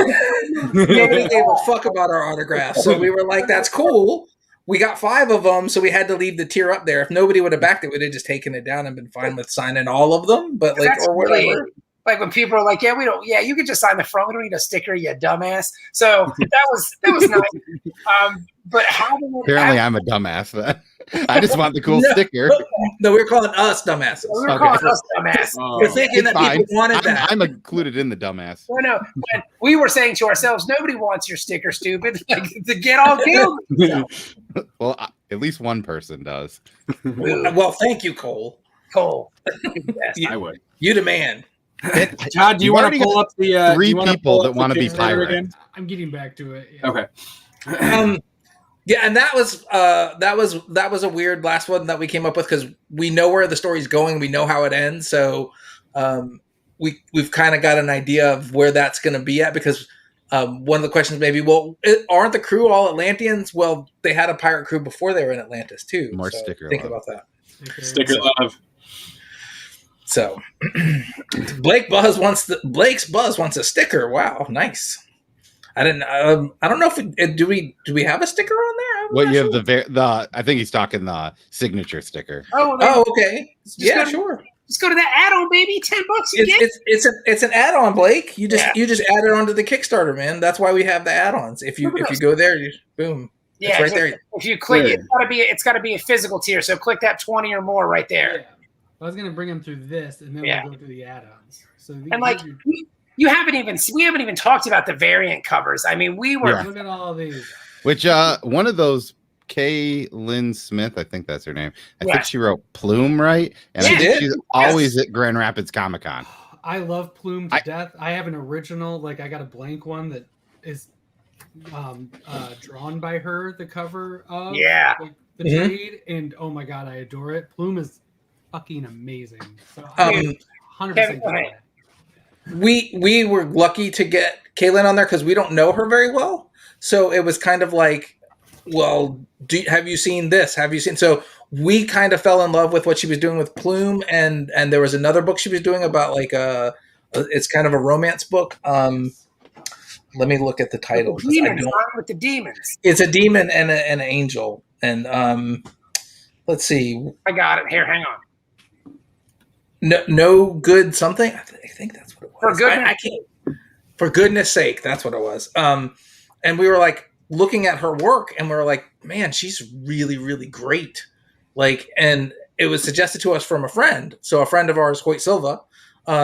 Speaker 4: Nobody gave a fuck about our autographs. So we were like, that's cool. We got 5 of them, so we had to leave the tier up there. If nobody would have backed it, we'd have just taken it down and been fine with signing all of them. But like, or whatever.
Speaker 5: Like when people are like, yeah, you can just sign the front. We don't need a sticker, you dumbass. So that was nice. But
Speaker 3: apparently I'm a dumbass then. I just want the cool sticker.
Speaker 4: No, we're calling us dumbasses.
Speaker 5: We were calling us dumbass.
Speaker 4: We're thinking that people wanted that.
Speaker 3: I'm included in the dumbass.
Speaker 5: No. When we were saying to ourselves, nobody wants your sticker, stupid. Like to get all killed.
Speaker 3: Well, at least one person does.
Speaker 4: Well, thank you, Cole.
Speaker 1: I would.
Speaker 4: You the man.
Speaker 1: Todd, do you want to pull up the
Speaker 3: three people that want to be pirates?
Speaker 1: Again?
Speaker 2: I'm getting back to it. Yeah.
Speaker 1: Okay.
Speaker 4: Yeah, and that was a weird last one that we came up with because we know where the story's going, we know how it ends, so we've kind of got an idea of where that's going to be at. Because one of the questions may be, well, aren't the crew all Atlanteans? Well, they had a pirate crew before they were in Atlantis too.
Speaker 3: More
Speaker 4: so
Speaker 3: sticker
Speaker 4: think
Speaker 3: love.
Speaker 4: about that.
Speaker 1: Sticker love.
Speaker 4: So Blake's Buzz wants a sticker. Wow, nice. I didn't. I don't know if do we have a sticker on there?
Speaker 3: Well, you have the. I think he's talking the signature sticker.
Speaker 4: Oh, okay. Yeah, sure.
Speaker 5: Just go to that add-on, baby. $10 you get.
Speaker 4: It's an add-on, Blake. You just add it onto the Kickstarter, man. That's why we have the add-ons. If you go there, boom.
Speaker 5: Yeah,
Speaker 4: it's right there.
Speaker 5: If you click, it's got to be a physical tier. So click that 20 or more right there.
Speaker 2: Yeah. I was gonna bring them through this, and then we'll go through the add-ons. So
Speaker 5: we haven't even talked about the variant covers. I mean, we were
Speaker 2: look at all these.
Speaker 3: Which one of those K. Lynn Smith, I think that's her name. I think she wrote Plume, right? And
Speaker 4: she did?
Speaker 3: She's always at Grand Rapids Comic Con.
Speaker 2: I love Plume to death. I have an original, I got a blank one that is drawn by her. The cover of the trade, and oh my god, I adore it. Plume is fucking amazing. So 100%.
Speaker 4: We were lucky to get Kaylin on there because we don't know her very well. So it was kind of like, well, have you seen this? Have you seen? So we kind of fell in love with what she was doing with Plume, and there was another book she was doing about it's kind of a romance book. Let me look at the title.
Speaker 5: With the demons.
Speaker 4: It's a demon and an angel, and let's see.
Speaker 5: I got it here. Hang on.
Speaker 4: No good something. I think that's what it was.
Speaker 5: For goodness,
Speaker 4: I can't. For goodness sake, that's what it was. And we were like looking at her work, and we were like, man, she's really, really great. And it was suggested to us from a friend. So a friend of ours, Hoyt Silva,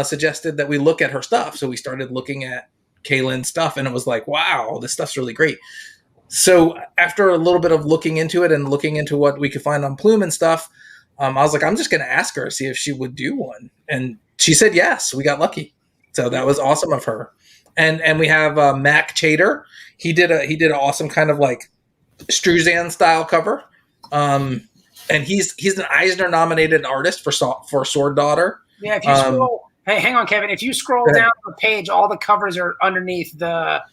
Speaker 4: suggested that we look at her stuff. So we started looking at Kaylin's stuff, and it was like, wow, this stuff's really great. So after a little bit of looking into it and looking into what we could find on Plume and stuff, I was like, I'm just going to ask her, see if she would do one. And she said yes. We got lucky. So that was awesome of her. And we have Mac Chater. He did an awesome kind of Struzan style cover. And he's an Eisner nominated artist for Sword Daughter.
Speaker 5: Yeah, if you scroll, hey, hang on, Kevin. If you scroll down the page, all the covers are underneath the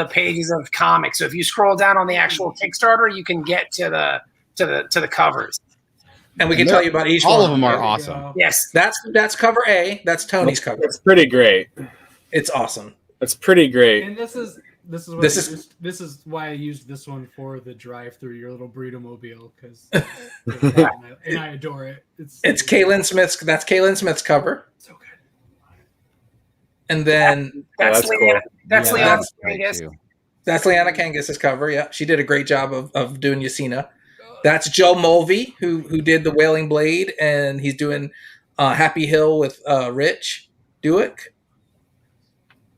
Speaker 5: pages of comics. So if you scroll down on the actual Kickstarter, you can get to the covers.
Speaker 4: And we can tell you about each
Speaker 3: all
Speaker 4: one.
Speaker 3: of them are awesome.
Speaker 5: Yes.
Speaker 4: That's cover A. That's Tony's cover.
Speaker 1: It's pretty great.
Speaker 4: It's awesome.
Speaker 1: It's pretty great.
Speaker 2: And this is why I used this one for the drive-through your little burrito mobile because and I adore it.
Speaker 4: It's Kaylin Smith's. That's Kaylin Smith's cover.
Speaker 2: So good.
Speaker 4: And then
Speaker 5: that's Leanna. That's Leanna
Speaker 3: Kangas.
Speaker 4: That's Leanna Kangas' cover. Yeah, she did a great job of doing Yasina. That's Joe Mulvey who did the Wailing Blade, and he's doing Happy Hill with Rich Duick.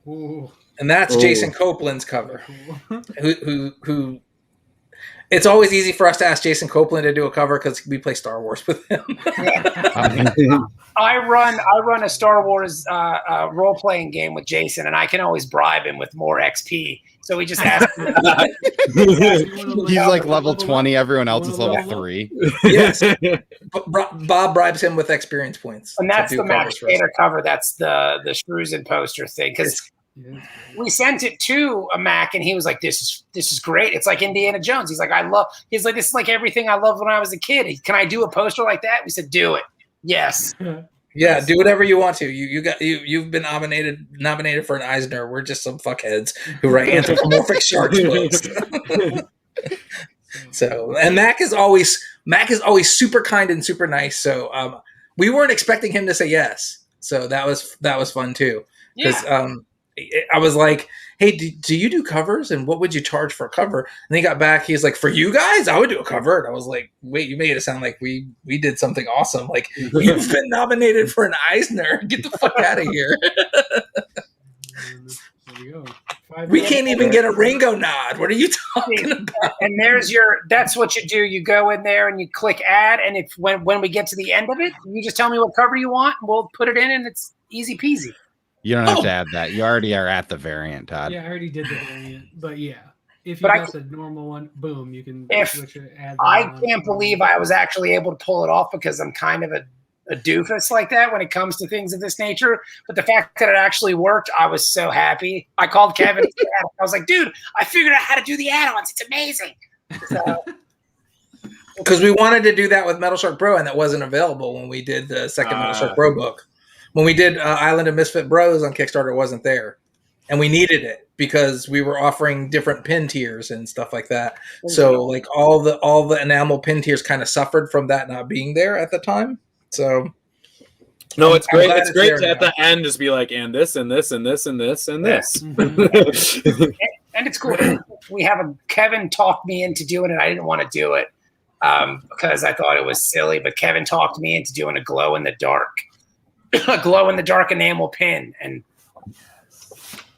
Speaker 2: Ooh.
Speaker 4: And that's Jason Copeland's cover. Who it's always easy for us to ask Jason Copeland to do a cover because we play Star Wars with him.
Speaker 5: I run a Star Wars role playing game with Jason, and I can always bribe him with more XP. So we just ask him.
Speaker 3: He's level 20. Everyone else is level 3.
Speaker 4: Yes, Bob bribes him with experience points.
Speaker 5: And that's the Max Gator cover. That's the Struzan poster thing because. We sent it to a Mac, and he was like, "This is great. It's like Indiana Jones." He's like, this is like everything I loved when I was a kid. Can I do a poster like that? We said, "Do it." Yes.
Speaker 4: Yeah, do whatever you want to. You've been nominated for an Eisner. We're just some fuckheads who write anthropomorphic sharks books. So, and Mac is always super kind and super nice. So, we weren't expecting him to say yes. So that was fun too. Because
Speaker 5: Yeah.
Speaker 4: I was like, hey, do you do covers? And what would you charge for a cover? And he got back. He's like, for you guys, I would do a cover. And I was like, wait, you made it sound like we did something awesome. Like, you've been nominated for an Eisner. Get the fuck out of here.
Speaker 2: There we go.
Speaker 4: We can't even get a Ringo nod. What are you talking about?
Speaker 5: And that's what you do. You go in there and you click add, and if when we get to the end of it, you just tell me what cover you want, and we'll put it in, and it's easy peasy.
Speaker 3: You don't have to add that. You already are at the variant, Todd.
Speaker 2: Yeah, I already did the variant, but yeah, if you
Speaker 5: But
Speaker 2: got the normal one, boom, you can switch it. Add
Speaker 5: I
Speaker 2: that on.
Speaker 5: can't believe I was actually able to pull it off because I'm kind of a doofus like that when it comes to things of this nature. But the fact that it actually worked, I was so happy. I called Kevin. I was like, dude, I figured out how to do the add-ons. It's amazing. So,
Speaker 4: Because we wanted to do that with Metal Shark Bro, and that wasn't available when we did the second Metal Shark Bro book. When we did Island of Misfit Bros on Kickstarter, it wasn't there. And we needed it because we were offering different pin tiers and stuff like that. So like all the enamel pin tiers kind of suffered from that not being there at the time. So
Speaker 1: No, it's great.
Speaker 4: glad
Speaker 1: It's
Speaker 4: it's
Speaker 1: great
Speaker 4: there
Speaker 1: to at
Speaker 4: now.
Speaker 1: the end just be like, and this, and this, and this, and this, and this.
Speaker 2: Mhm.
Speaker 5: and it's cool. We have Kevin talked me into doing it. I didn't want to do it because I thought it was silly, but Kevin talked me into doing a glow in the dark enamel pin, and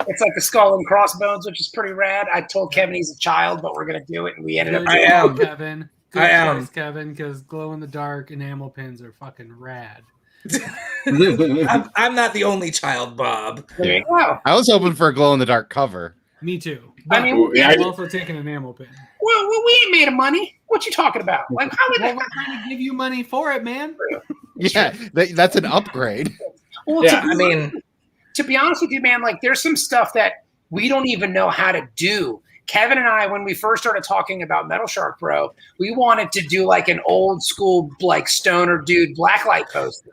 Speaker 5: it's like the skull and crossbones, which is pretty rad. I told Kevin he's a child, but we're gonna do it, and we ended up.
Speaker 2: Good
Speaker 4: I
Speaker 2: job,
Speaker 4: am.
Speaker 2: Kevin. Good
Speaker 4: I am.
Speaker 2: choice, Kevin, because glow in the dark enamel pins are fucking rad.
Speaker 4: I'm not the only child, Bob.
Speaker 5: There you go.
Speaker 3: I was hoping for a glow in the dark cover.
Speaker 2: Me too.
Speaker 5: I
Speaker 2: But
Speaker 5: mean,
Speaker 1: yeah,
Speaker 2: I'm also taking an enamel pin.
Speaker 5: Well, we ain't made of money. What you talking about? Like, how would
Speaker 2: Well,
Speaker 5: that?
Speaker 2: we're trying to give you money for it, man.
Speaker 3: Yeah, that's an upgrade.
Speaker 5: Well,
Speaker 1: Yeah,
Speaker 4: I mean,
Speaker 5: to be honest with you, man, like there's some stuff that we don't even know how to do. Kevin and I, when we first started talking about Metal Shark Bro, we wanted to do like an old school, like stoner dude blacklight poster.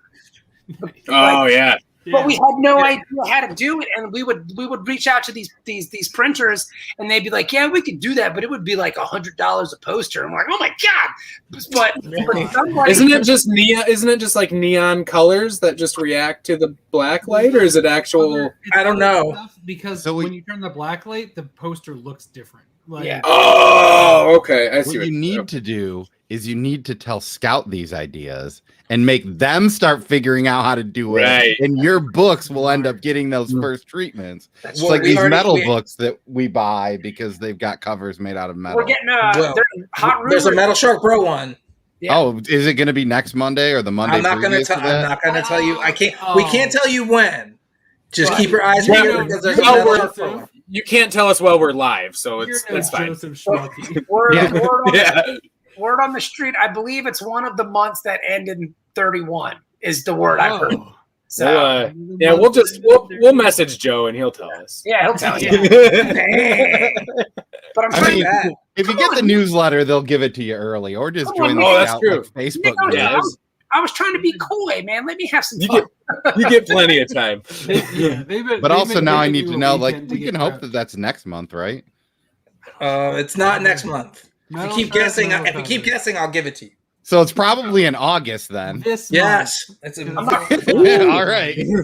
Speaker 1: Oh yeah.
Speaker 5: But we had no idea how to do it, and we would reach out to these printers, and they'd be like, "Yeah, we could do that, but it would be like $100 a poster." I'm like, "Oh my god!" But somebody,
Speaker 1: Isn't it just neon? Isn't it just like neon colors that just react to the black light, or is it actual?
Speaker 4: I don't know.
Speaker 2: Stuff because
Speaker 3: So
Speaker 2: when you turn the black light, the poster looks different. Like,
Speaker 5: Yeah.
Speaker 1: Oh, okay. I see.
Speaker 3: What you need to do is you need to tell Scout these ideas and make them start figuring out how to do it.
Speaker 1: Right.
Speaker 3: And your books will end up getting those first treatments. It's
Speaker 4: Well,
Speaker 3: like
Speaker 4: we
Speaker 3: these
Speaker 4: already-
Speaker 3: metal
Speaker 4: we-
Speaker 3: books that we buy because they've got covers made out of metal.
Speaker 5: we're getting
Speaker 4: Well,
Speaker 5: there's hot rumors.
Speaker 4: There's a Metal Shark Bro one.
Speaker 5: Yeah.
Speaker 3: Oh, is it going to be next Monday or the Monday?
Speaker 4: I'm not gonna
Speaker 3: previous
Speaker 4: tell.
Speaker 3: to that?
Speaker 4: I'm not gonna tell you. I can't.
Speaker 2: Oh.
Speaker 4: We can't tell you when. Just
Speaker 5: But-
Speaker 4: keep your eyes
Speaker 1: Yeah,
Speaker 4: peeled because there's a
Speaker 1: well,
Speaker 4: Metal
Speaker 1: we're-
Speaker 4: Shark Bro one.
Speaker 1: You can't tell us while we're live, so
Speaker 2: you're
Speaker 1: it's
Speaker 2: no
Speaker 1: fine.
Speaker 2: Joseph Schmucky.
Speaker 5: Word,
Speaker 3: Yeah.
Speaker 5: word on the street. I believe it's one of the months that end in 31 is the word I've heard.
Speaker 2: Oh.
Speaker 5: So
Speaker 1: We'll, we'll message Joe and he'll tell us.
Speaker 5: yeah, he'll tell you. But I'm
Speaker 3: I
Speaker 5: trying
Speaker 3: mean,
Speaker 5: to.
Speaker 3: if you get the newsletter, they'll give it to you early, or just
Speaker 5: Come
Speaker 3: join
Speaker 5: on,
Speaker 3: the
Speaker 5: man.
Speaker 1: Oh, that's
Speaker 3: Scout,
Speaker 1: true.
Speaker 3: like, Facebook
Speaker 5: No,
Speaker 3: group.
Speaker 1: Yeah,
Speaker 5: I was trying to be coy, man. Let me have some
Speaker 1: You
Speaker 5: fun.
Speaker 1: You get plenty of time.
Speaker 3: But also now I need to know, like, we can hope that that's next month, right?
Speaker 4: It's not next month. If
Speaker 2: Metal
Speaker 4: you keep
Speaker 2: Shark
Speaker 4: guessing,
Speaker 2: Metal
Speaker 4: if you keep
Speaker 2: Cover.
Speaker 4: guessing, I'll give it to you.
Speaker 3: So it's probably in August then.
Speaker 2: This
Speaker 4: Yes, it's
Speaker 2: month.
Speaker 3: All right.
Speaker 5: That's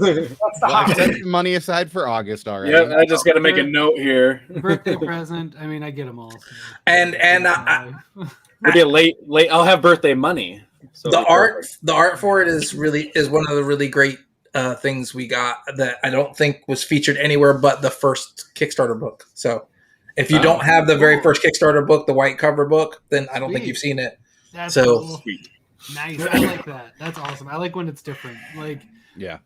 Speaker 5: the hot.
Speaker 3: Set some money aside for August already.
Speaker 1: Yeah, I just got to make a note here.
Speaker 2: Birthday present. I mean, I get them all. So.
Speaker 4: and
Speaker 1: Maybe a late. I'll have birthday money. So
Speaker 4: the art for it is one of the really great things we got that I don't think was featured anywhere but the first Kickstarter book. So if you don't have the very first Kickstarter book, the white cover book, then I don't think
Speaker 2: Sweet.
Speaker 4: you've seen it.
Speaker 2: That's
Speaker 4: So-
Speaker 2: cool. Nice. I like that. That's awesome. I like when it's different. Like,
Speaker 3: Yeah.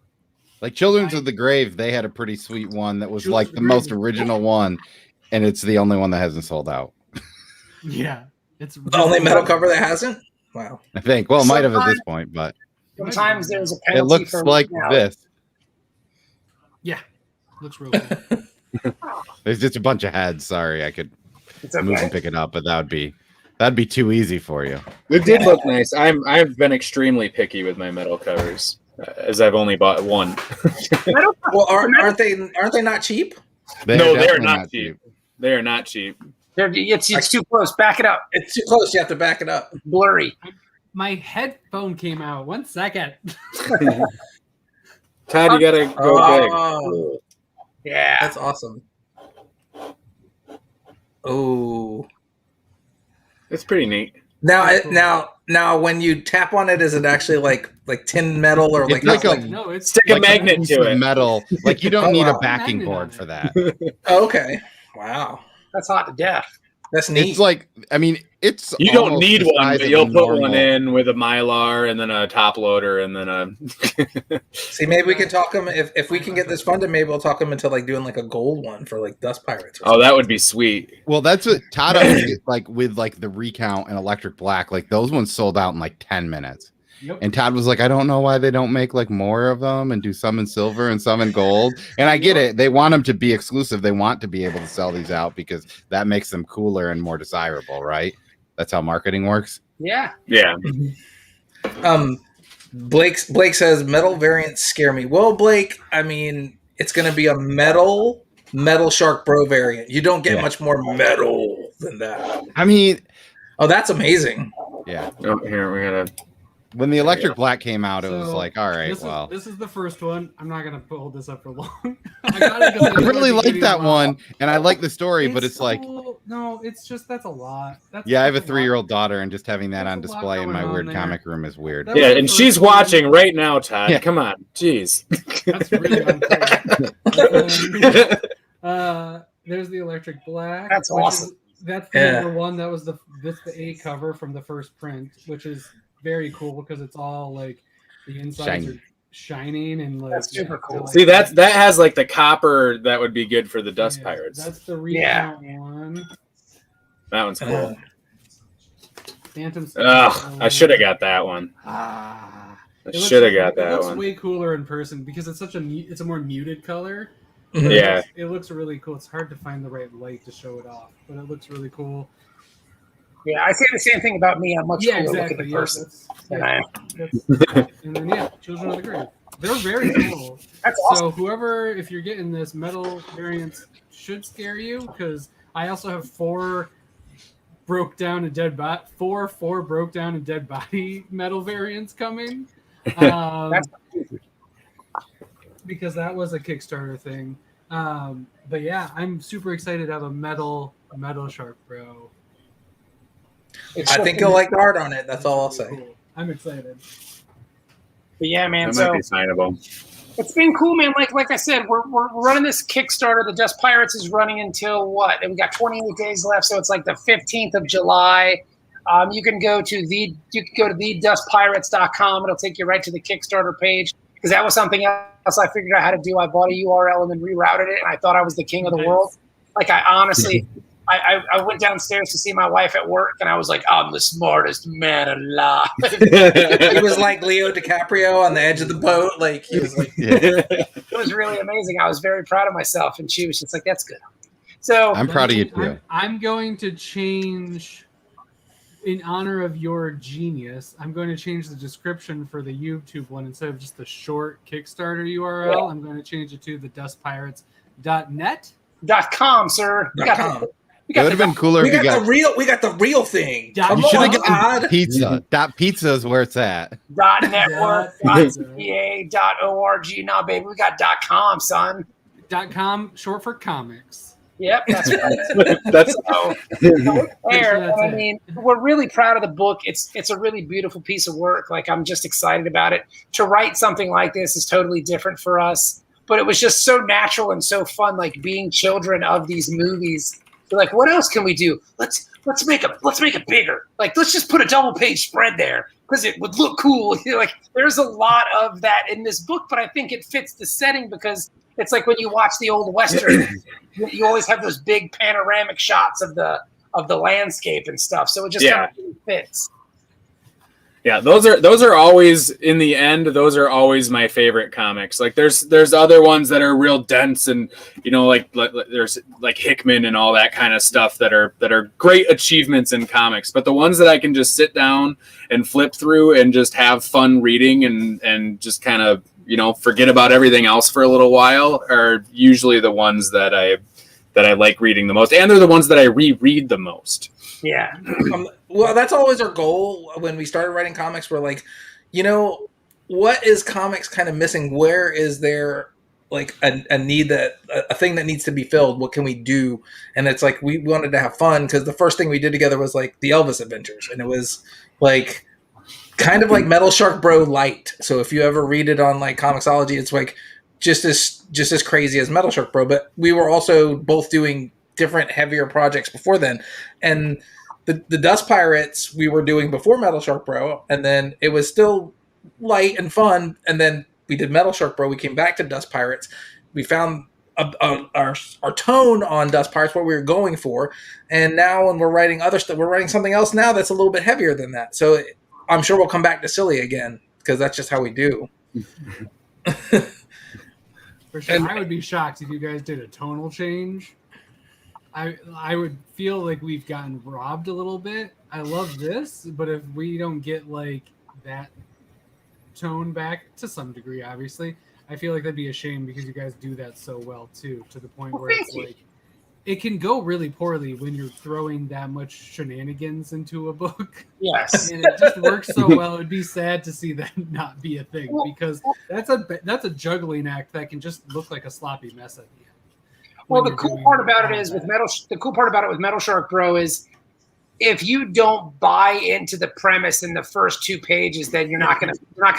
Speaker 3: Like Children's of the Grave, they had a pretty sweet one that was
Speaker 2: Children's
Speaker 3: like
Speaker 2: of
Speaker 3: the
Speaker 2: the
Speaker 3: most
Speaker 2: Grave.
Speaker 3: original one, and it's the only one that hasn't sold out.
Speaker 2: yeah, it's
Speaker 4: The only metal cover that hasn't? Wow.
Speaker 3: I think. Well, it might have at this point, but
Speaker 5: Sometimes there's a
Speaker 3: it
Speaker 5: penalty
Speaker 3: looks
Speaker 5: for
Speaker 3: like
Speaker 5: now.
Speaker 3: this.
Speaker 2: Yeah, looks real good.
Speaker 3: There's just a bunch of heads. Sorry, I could
Speaker 5: It's
Speaker 3: move
Speaker 5: okay.
Speaker 3: and pick it up, but that'd be too easy for you.
Speaker 1: It did look nice. I've been extremely picky with my metal covers, as I've only bought one.
Speaker 4: Well, aren't they not cheap?
Speaker 3: They
Speaker 1: No,
Speaker 3: are
Speaker 1: they're
Speaker 3: definitely
Speaker 1: not cheap. They are not cheap.
Speaker 5: It's too close. Back it up.
Speaker 4: It's too close. You have to back it up.
Speaker 5: It's blurry.
Speaker 2: My headphone came out. 1 second.
Speaker 1: Todd, you gotta go big.
Speaker 4: Oh,
Speaker 5: Yeah.
Speaker 4: that's awesome. Oh.
Speaker 1: It's pretty neat.
Speaker 4: Now, when you tap on it, is it actually like tin metal or
Speaker 3: It's
Speaker 4: like?
Speaker 3: like a-
Speaker 2: No, it's
Speaker 1: Stick a
Speaker 3: Like
Speaker 1: magnet
Speaker 3: piece
Speaker 1: to
Speaker 3: of
Speaker 1: it.
Speaker 3: metal. Like you don't
Speaker 4: Oh,
Speaker 3: need a
Speaker 4: wow.
Speaker 3: backing
Speaker 2: Magnet
Speaker 3: board
Speaker 2: on
Speaker 3: for
Speaker 2: it.
Speaker 3: that.
Speaker 4: Oh, okay. Wow,
Speaker 5: That's hot to death.
Speaker 4: that's neat.
Speaker 3: It's like, I mean, it's
Speaker 1: You don't
Speaker 3: almost
Speaker 1: need
Speaker 3: the
Speaker 1: one,
Speaker 3: size
Speaker 1: but
Speaker 3: of
Speaker 1: you'll
Speaker 3: a
Speaker 1: put one
Speaker 3: normal-
Speaker 1: in with a Mylar and then a top loader and then a.
Speaker 4: See, maybe we can talk them if we can get this funded. Maybe we'll talk them into like doing like a gold one for like Dust Pirates. Or
Speaker 1: Oh, that would be sweet.
Speaker 3: Well, that's what Todd always gets, like with like the Recount and Electric Black. Like those ones sold out in like 10 minutes.
Speaker 2: Yep.
Speaker 3: And Todd was like, I don't know why they don't make like more of them and do some in silver and some in gold. And I get it. They want them to be exclusive. They want to be able to sell these out because that makes them cooler and more desirable, right? That's how marketing works.
Speaker 5: Yeah.
Speaker 1: Yeah.
Speaker 4: Blake says metal variants scare me. Well, Blake, I mean, it's going to be a metal Shark Bro variant. You don't get
Speaker 3: Yeah.
Speaker 4: much more metal than that.
Speaker 3: I mean,
Speaker 4: Oh, that's amazing.
Speaker 3: yeah.
Speaker 1: Oh, here we gotta.
Speaker 3: When the Electric Black came out, it was
Speaker 2: So,
Speaker 3: like, all right,
Speaker 2: this is the first one. I'm not gonna hold this up for long. I got it 'cause
Speaker 3: I really
Speaker 2: like
Speaker 3: like that one, and I like the story, but it's like,
Speaker 2: cool. No, it's just that's a lot.
Speaker 3: yeah, I have a
Speaker 2: that's lot.
Speaker 3: 3-year-old daughter, and just having that
Speaker 2: That's
Speaker 3: on
Speaker 2: a lot
Speaker 3: display in
Speaker 2: going
Speaker 3: my
Speaker 2: on
Speaker 3: weird
Speaker 2: there.
Speaker 3: comic room is weird.
Speaker 2: That
Speaker 1: Yeah,
Speaker 2: was the
Speaker 1: and
Speaker 2: first
Speaker 1: she's
Speaker 2: one.
Speaker 1: watching right now, Todd.
Speaker 3: Yeah.
Speaker 1: Come on, jeez.
Speaker 2: That's really unfair. There's the Electric Black.
Speaker 5: That's
Speaker 2: which
Speaker 5: awesome.
Speaker 2: That's the
Speaker 4: Yeah.
Speaker 2: number one. That was the A cover from the first print, which is very cool because it's all like the insides
Speaker 3: Shiny.
Speaker 2: are shining and like
Speaker 5: That's super cool.
Speaker 2: like-
Speaker 1: See, that has like the copper that would be good for the Dust
Speaker 2: yeah,
Speaker 1: Pirates.
Speaker 2: That's the
Speaker 5: Yeah.
Speaker 2: Recount one.
Speaker 1: That one's cool.
Speaker 2: Phantom.
Speaker 1: Ugh, I should have got that one.
Speaker 2: Ah.
Speaker 1: I
Speaker 2: It looks-
Speaker 1: should have got
Speaker 2: It
Speaker 1: that
Speaker 2: looks
Speaker 1: one.
Speaker 2: way cooler in person because it's such it's a more muted color.
Speaker 4: Mhm.
Speaker 1: Yeah.
Speaker 2: It looks really cool. It's hard to find the right light to show it off, but it looks really cool.
Speaker 5: Yeah, I say the same thing about me. I'm much
Speaker 2: Yeah,
Speaker 5: cooler
Speaker 2: exactly.
Speaker 5: looking in
Speaker 2: Yeah,
Speaker 5: person.
Speaker 2: that's,
Speaker 5: than I am.
Speaker 2: and then Children of the Grave. They're very cool.
Speaker 5: That's awesome.
Speaker 2: So whoever, if you're getting this metal variants, should scare you because I also have four broke down and dead body metal variants coming. Because that was a Kickstarter thing. But yeah, I'm super excited to have a metal Shark Bro.
Speaker 5: It's
Speaker 4: I
Speaker 5: so
Speaker 4: think
Speaker 5: cool.
Speaker 4: you'll like the art on it. That's all I'll say.
Speaker 2: Cool. I'm excited.
Speaker 5: But yeah, man.
Speaker 1: That
Speaker 5: So
Speaker 1: might be signable.
Speaker 5: it's been cool, man. Like I said, we're running this Kickstarter. The Dust Pirates is running until what? And we got 28 days left, so it's like the 15th of July. You can go to thedustpirates.com. It'll take you right to the Kickstarter page because that was something else I figured out how to do. I bought a URL and then rerouted it, and I thought I was the king of the world. Like I honestly, I went downstairs to see my wife at work, and I was like, I'm the smartest man alive.
Speaker 4: He was like Leo DiCaprio on the edge of the boat. Like he was like,
Speaker 5: It was really amazing. I was very proud of myself, and she was just like, "That's good." So
Speaker 3: I'm proud of you too.
Speaker 2: I'm going to change, in honor of your genius, I'm going to change the description for the YouTube one. Instead of just the short Kickstarter URL, I'm going to change it to thedustpirates.net.
Speaker 5: .com, sir. We got
Speaker 4: .com.
Speaker 5: the- we
Speaker 3: It
Speaker 5: got
Speaker 3: would have
Speaker 5: the-
Speaker 3: been cooler
Speaker 4: we
Speaker 3: if you
Speaker 4: got
Speaker 3: got.
Speaker 4: the real thing.
Speaker 2: Yeah,
Speaker 4: Come
Speaker 3: You should
Speaker 4: on,
Speaker 3: have gotten
Speaker 4: God.
Speaker 3: pizza. Dot pizza is where it's at.
Speaker 5: .network, .ca, .org. Nah, baby, we got .com, son.
Speaker 2: .com, short for comics.
Speaker 5: Yep, that's right.
Speaker 1: That's
Speaker 5: So, there,
Speaker 2: That's
Speaker 5: I
Speaker 2: it.
Speaker 5: mean, we're really proud of the book. It's a really beautiful piece of work. Like, I'm just excited about it. To write something like this is totally different for us, but it was just so natural and so fun. Like being children of these movies. We're like, what else can we do? Let's make it bigger. Like, let's just put a double page spread there because it would look cool. Like, there's a lot of that in this book, but I think it fits the setting because it's like when you watch the old Western, you always have those big panoramic shots of the landscape and stuff. So it just kind of really fits.
Speaker 1: Yeah, those are always, in the end, those are always my favorite comics. Like there's other ones that are real dense and like there's like Hickman and all that kind of stuff that are great achievements in comics. But the ones that I can just sit down and flip through and just have fun reading and just kind of forget about everything else for a little while are usually the ones that I like reading the most, and they're the ones that I reread the most.
Speaker 5: Yeah.
Speaker 4: Well, that's always our goal when we started writing comics. We're like, what is comics kind of missing? Where is there like a need a thing that needs to be filled? What can we do? And it's like we wanted to have fun because the first thing we did together was like the Elvis Adventures, and it was like kind of like Metal Shark Bro light. So if you ever read it on like Comixology, it's like just as crazy as Metal Shark Bro. But we were also both doing different heavier projects before then, and the Dust Pirates we were doing before Metal Shark Bro, and then it was still light and fun, and then we did Metal Shark Bro. We came back to Dust Pirates. We found our tone on Dust Pirates, what we were going for, and now when we're writing other stuff, we're writing something else now that's a little bit heavier than that. So I'm sure we'll come back to silly again because that's just how we do.
Speaker 2: For sure, I would be shocked if you guys did a tonal change. I would feel like we've gotten robbed a little bit. I love this, but if we don't get like that tone back to some degree, obviously, I feel like that'd be a shame because you guys do that so well too, to the point where it's like it can go really poorly when you're throwing that much shenanigans into a book.
Speaker 5: Yes,
Speaker 2: and it just works so well. It'd be sad to see that not be a thing because that's a juggling act that can just look like a sloppy mess at the end.
Speaker 5: Well, the cool part about it is with Metal Shark Bro is if you don't buy into the premise in the first 2 pages, then you're not gonna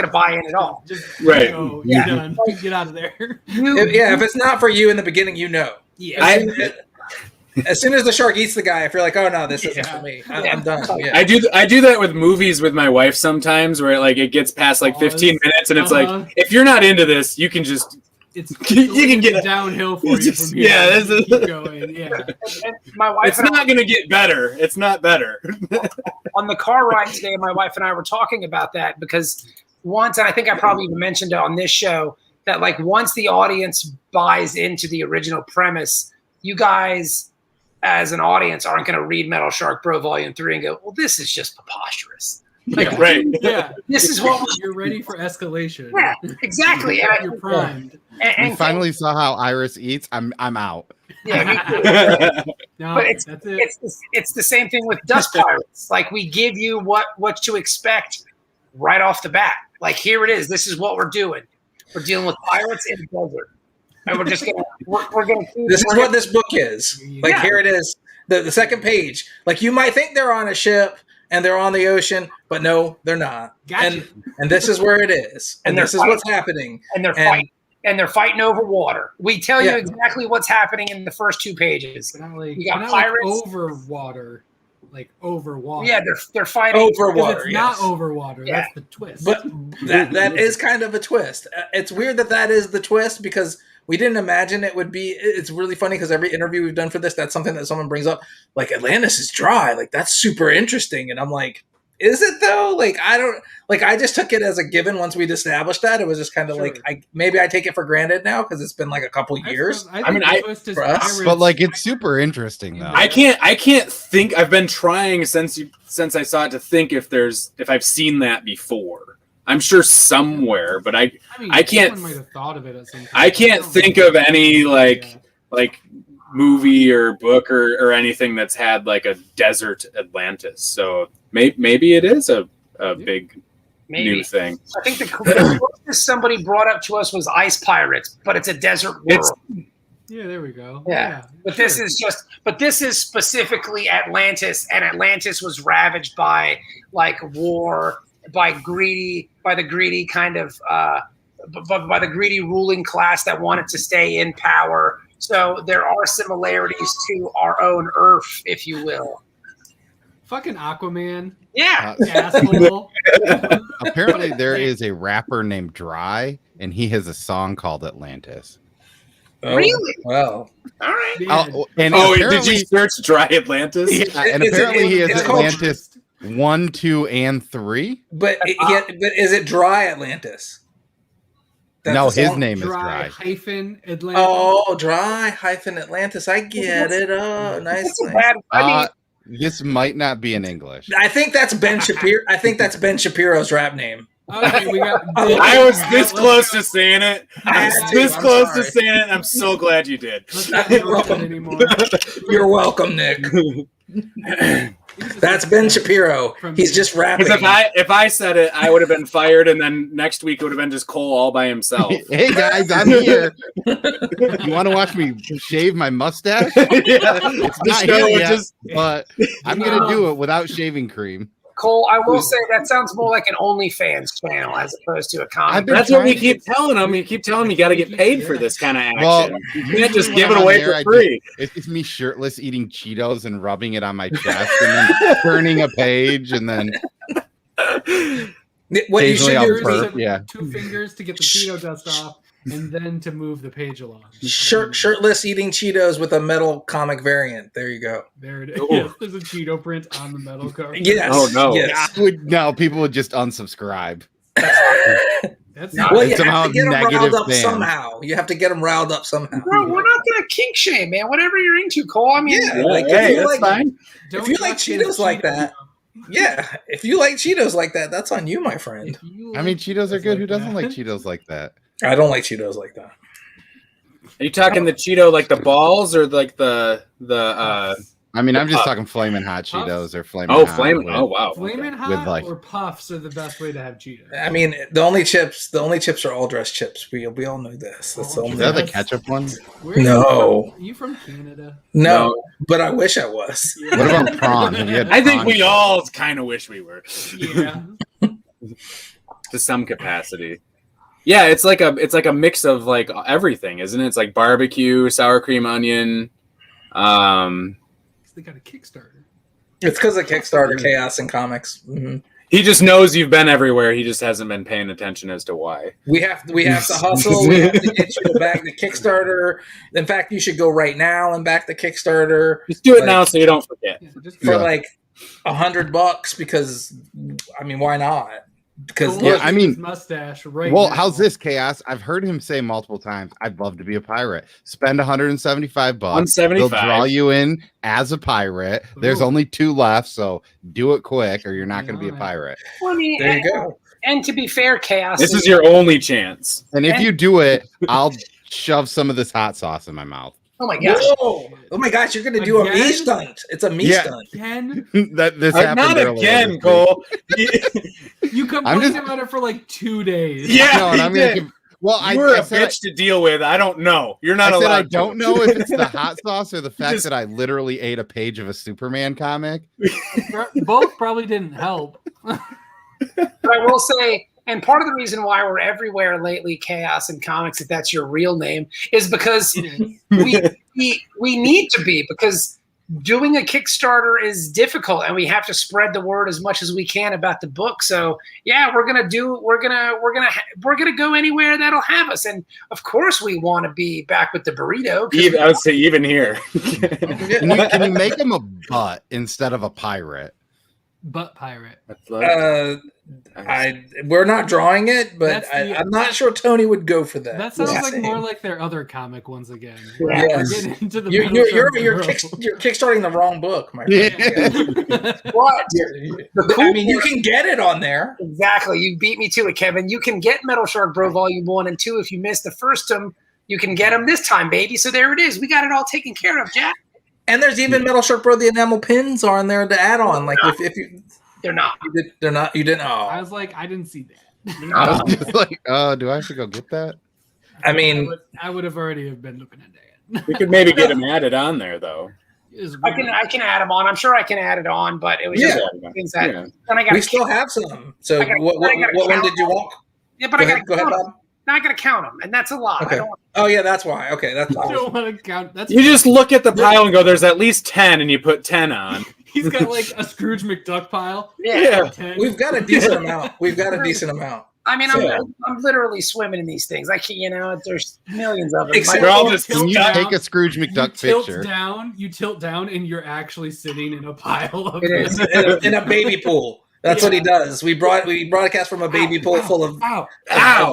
Speaker 5: buy in at all.
Speaker 2: Just,
Speaker 1: right?
Speaker 2: You're done. Get out of there.
Speaker 4: If it's not for you in the beginning, you know.
Speaker 2: Yeah.
Speaker 4: As soon as the shark eats the guy, I feel like, oh no, this isn't for me. I'm done. Yeah.
Speaker 1: I do that with movies with my wife sometimes, where like it gets past like 15 minutes, and it's like if you're not into this, you can just. You can get
Speaker 2: downhill for you from here.
Speaker 1: Yeah,
Speaker 2: keep going. Yeah.
Speaker 5: And my wife.
Speaker 1: It's not going to get better. It's not better.
Speaker 5: On the car ride today, my wife and I were talking about that because once, and I think I probably even mentioned it on this show, that like once the audience buys into the original premise, you guys, as an audience, aren't going to read Metal Shark Bro Volume 3 and go, well, this is just preposterous. Like,
Speaker 1: right.
Speaker 2: Yeah.
Speaker 5: This is what
Speaker 2: you're ready for escalation.
Speaker 5: Yeah, exactly.
Speaker 2: You're primed.
Speaker 3: We finally saw how Iris eats. I'm out.
Speaker 5: Yeah, me too.
Speaker 2: No,
Speaker 5: but it's the same thing with Dust Pirates. Like we give you what to expect right off the bat. Like here it is. This is what we're doing. We're dealing with pirates in the desert, and we're just gonna we're gonna.
Speaker 4: This is what this book is. Like here it is. The second page. Like you might think they're on a ship and they're on the ocean, but no, they're not.
Speaker 2: Gotcha.
Speaker 4: And this is where it is. And this is what's happening.
Speaker 5: And they're fighting. And they're fighting over water. We tell you exactly what's happening in the first 2 pages. You got pirates
Speaker 2: over water, like over water.
Speaker 5: Yeah, they're fighting
Speaker 4: over water.
Speaker 2: It's not over water. Yeah. That's the twist.
Speaker 4: But that is kind of a twist. It's weird that is the twist because we didn't imagine it would be. It's really funny because every interview we've done for this, that's something that someone brings up. Like Atlantis is dry. Like that's super interesting. And I'm like, is it though? Like I just took it as a given once we'd established that. It was just kind of like maybe I take it for granted now because it's been like a couple years.
Speaker 3: But like it's super interesting though.
Speaker 1: I can't think. I've been trying since I saw it to think if I've seen that before. I'm sure somewhere, but I can't.
Speaker 2: Someone might have thought of it at some time.
Speaker 1: I can't think of any like movie or book or anything that's had like a desert Atlantis. So maybe it is a big new thing.
Speaker 5: I think the closest somebody brought up to us was Ice Pirates, but it's a desert world.
Speaker 2: Yeah, there we go.
Speaker 5: Yeah. But this is specifically Atlantis, and Atlantis was ravaged by like war, by the greedy kind of by the greedy ruling class that wanted to stay in power. So there are similarities to our own Earth, if you will.
Speaker 2: Fucking Aquaman.
Speaker 5: Yeah.
Speaker 2: Asshole.
Speaker 3: Apparently there is a rapper named Dry, and he has a song called Atlantis.
Speaker 4: Oh,
Speaker 5: really?
Speaker 4: Well.
Speaker 5: All right.
Speaker 1: Did you search Dry Atlantis?
Speaker 3: Yeah, and apparently he has Atlantis 1, 2, and 3.
Speaker 4: But is it Dry Atlantis?
Speaker 3: No, his name is Dry.
Speaker 2: -Atlantis.
Speaker 4: Oh, Dry -Atlantis. I get it. Oh, nice.
Speaker 3: This might not be in English.
Speaker 4: I think that's Ben Shapiro. I think that's Ben Shapiro's rap name.
Speaker 2: Okay,
Speaker 1: I was this close to saying it. To saying it. I'm so glad you did.
Speaker 2: Let's not be anymore.
Speaker 4: You're welcome, Nick. That's Ben Shapiro. He's just rapping.
Speaker 1: Because if I said it, I would have been fired, and then next week it would have been just Cole all by himself.
Speaker 3: Hey guys, I'm here. You want to watch me shave my mustache? It's not here yet, but I'm gonna do it without shaving cream.
Speaker 5: Cole, I will say that sounds more like an OnlyFans channel as opposed to a comic.
Speaker 1: That's what we keep telling them. We keep telling them you got to get paid for this kind of action.
Speaker 3: Well,
Speaker 1: you can't just give it away for free.
Speaker 3: It's just me shirtless eating Cheetos and rubbing it on my chest and then turning a page and then
Speaker 4: what you should do
Speaker 3: is
Speaker 2: 2 fingers to get the Cheeto dust off and then to move the page along.
Speaker 4: Shirtless eating Cheetos with a metal comic variant. There you go.
Speaker 2: There it is. Yes, there's a Cheeto print on the metal cover.
Speaker 4: Yes.
Speaker 1: Oh no.
Speaker 4: Yes.
Speaker 3: No, people would just unsubscribe.
Speaker 2: That's
Speaker 4: well, you have to get them riled up somehow. You have to get them riled up somehow.
Speaker 5: Bro, we're not gonna kink shame, man. Whatever you're into, Cole. I mean,
Speaker 4: if you like Cheetos like that, if you like Cheetos like that, that's on you, my friend.
Speaker 3: I mean, Cheetos are good. Who doesn't like Cheetos like that?
Speaker 4: I don't like Cheetos like that.
Speaker 1: Are you talking the Cheeto like the balls or like the
Speaker 3: I mean, I'm just talking flaming hot Cheetos or flaming
Speaker 1: hot.
Speaker 3: Oh
Speaker 1: wow.
Speaker 2: Flaming hot or puffs are the best way to have Cheetos.
Speaker 4: I mean, the only chips are all dressed chips. We all know this. That's the only.
Speaker 3: Is that the ketchup ones?
Speaker 4: No.
Speaker 2: Are you from Canada?
Speaker 4: No, but I wish I was.
Speaker 3: What about prawn?
Speaker 1: I think we all kind of wish we were.
Speaker 2: Yeah.
Speaker 1: To some capacity. Yeah, it's like a mix of like everything, isn't it? It's like barbecue, sour cream, onion.
Speaker 2: They got a Kickstarter.
Speaker 4: It's because of Kickstarter chaos in comics. Mm-hmm.
Speaker 1: He just knows you've been everywhere. He just hasn't been paying attention as to why.
Speaker 4: We have to hustle. We have to get you to back the Kickstarter. In fact, you should go right now and back the Kickstarter.
Speaker 1: Just do it now so you don't forget.
Speaker 4: For like $100, because I mean, why not? Because
Speaker 3: I mean,
Speaker 2: mustache right.
Speaker 3: Well,
Speaker 2: now.
Speaker 3: how's this, Chaos? I've heard him say multiple times, "I'd love to be a pirate." Spend $175. They'll draw you in as a pirate. There's only 2 left, so do it quick, or you're not going to be a pirate.
Speaker 5: Well, I mean,
Speaker 4: there you go.
Speaker 5: And to be fair, Chaos,
Speaker 1: this is your only chance.
Speaker 3: And if you do it, I'll shove some of this hot sauce in my mouth.
Speaker 5: Oh my gosh!
Speaker 4: Whoa. Oh my gosh! You're gonna do a me stunt. It's a me stunt.
Speaker 2: Again?
Speaker 3: This happened
Speaker 1: not again, Cole.
Speaker 2: You complained about it for like 2 days.
Speaker 1: Yeah,
Speaker 3: no, and I'm gonna give. Well,
Speaker 1: you're a bitch to deal with. I don't know. You're not allowed.
Speaker 3: I don't know if it's the hot sauce or the fact that I literally ate a page of a Superman comic.
Speaker 2: Both probably didn't help.
Speaker 5: But I will say. And part of the reason why we're everywhere lately, Chaos and Comics, if that's your real name, is because we need to be, because doing a Kickstarter is difficult, and we have to spread the word as much as we can about the book. So yeah, we're gonna go anywhere that'll have us, and of course we want to be back with the burrito.
Speaker 1: I would say even here.
Speaker 3: Can you make him a butt instead of a pirate?
Speaker 2: Butt pirate.
Speaker 4: We're not drawing it, but I'm not sure Tony would go for that.
Speaker 2: That sounds like more like their other comic ones again.
Speaker 4: Yes. You're kickstarting the wrong book, my friend. What? I mean, you can get it on there.
Speaker 5: Exactly. You beat me to it, Kevin. You can get Metal Shark Bro Volume 1 and 2 if you missed the first them. You can get them this time, baby. So there it is. We got it all taken care of, Jack.
Speaker 4: And there's even Metal Shark Bro, the enamel pins are on there to add on. Like if you,
Speaker 5: they're not.
Speaker 4: They're not. You didn't. Oh,
Speaker 2: I was like, I didn't see that.
Speaker 3: I was just like, do I have to go get that?
Speaker 4: I mean,
Speaker 2: I would have already have been looking at that.
Speaker 1: We could maybe get them added on there, though.
Speaker 5: I can add them on. I'm sure I can add it on, but it was just things that.
Speaker 1: Yeah.
Speaker 5: Then I got.
Speaker 4: We still have some. So what one did you want?
Speaker 5: Yeah, but I got.
Speaker 4: Go ahead, Bob.
Speaker 5: Now I got to count them, and that's a lot.
Speaker 4: Okay. Oh yeah, that's why. Okay, that's why.
Speaker 2: I don't want to count.
Speaker 1: You just look at the pile and go, "There's at least 10," and you put 10 on.
Speaker 2: He's got like a Scrooge McDuck pile.
Speaker 1: Yeah.
Speaker 4: We've got a decent amount.
Speaker 5: I mean, I'm literally swimming in these things. I can't, there's millions of them.
Speaker 1: They're all just
Speaker 3: Can you take a Scrooge McDuck picture?
Speaker 2: You tilt down, and you're actually sitting in a pile of
Speaker 4: in a baby pool. That's what he does. We broadcast from a baby pool full of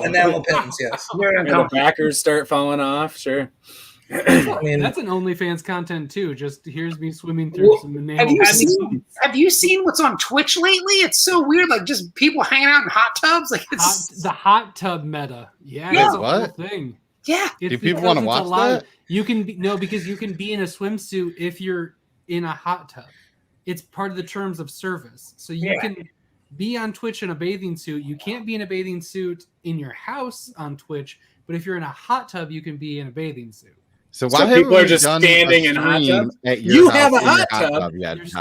Speaker 4: enamel pins. Yes.
Speaker 1: And the backers start falling off. Sure.
Speaker 2: I mean, that's an OnlyFans content too. Just here's me swimming through some enamel.
Speaker 5: Have you seen what's on Twitch lately? It's so weird. Like just people hanging out in hot tubs. Like it's
Speaker 2: the hot tub meta. Yeah,
Speaker 3: yeah.
Speaker 2: It's a whole thing.
Speaker 5: Yeah.
Speaker 3: Do people want to watch that?
Speaker 2: You can because you can be in a swimsuit if you're in a hot tub. it's part of the terms of service. So you can be on Twitch in a bathing suit. You can't be in a bathing suit in your house on Twitch, but if you're in a hot tub, you can be in a bathing suit.
Speaker 3: So why
Speaker 1: people are just standing in hot tubs? You have a hot tub.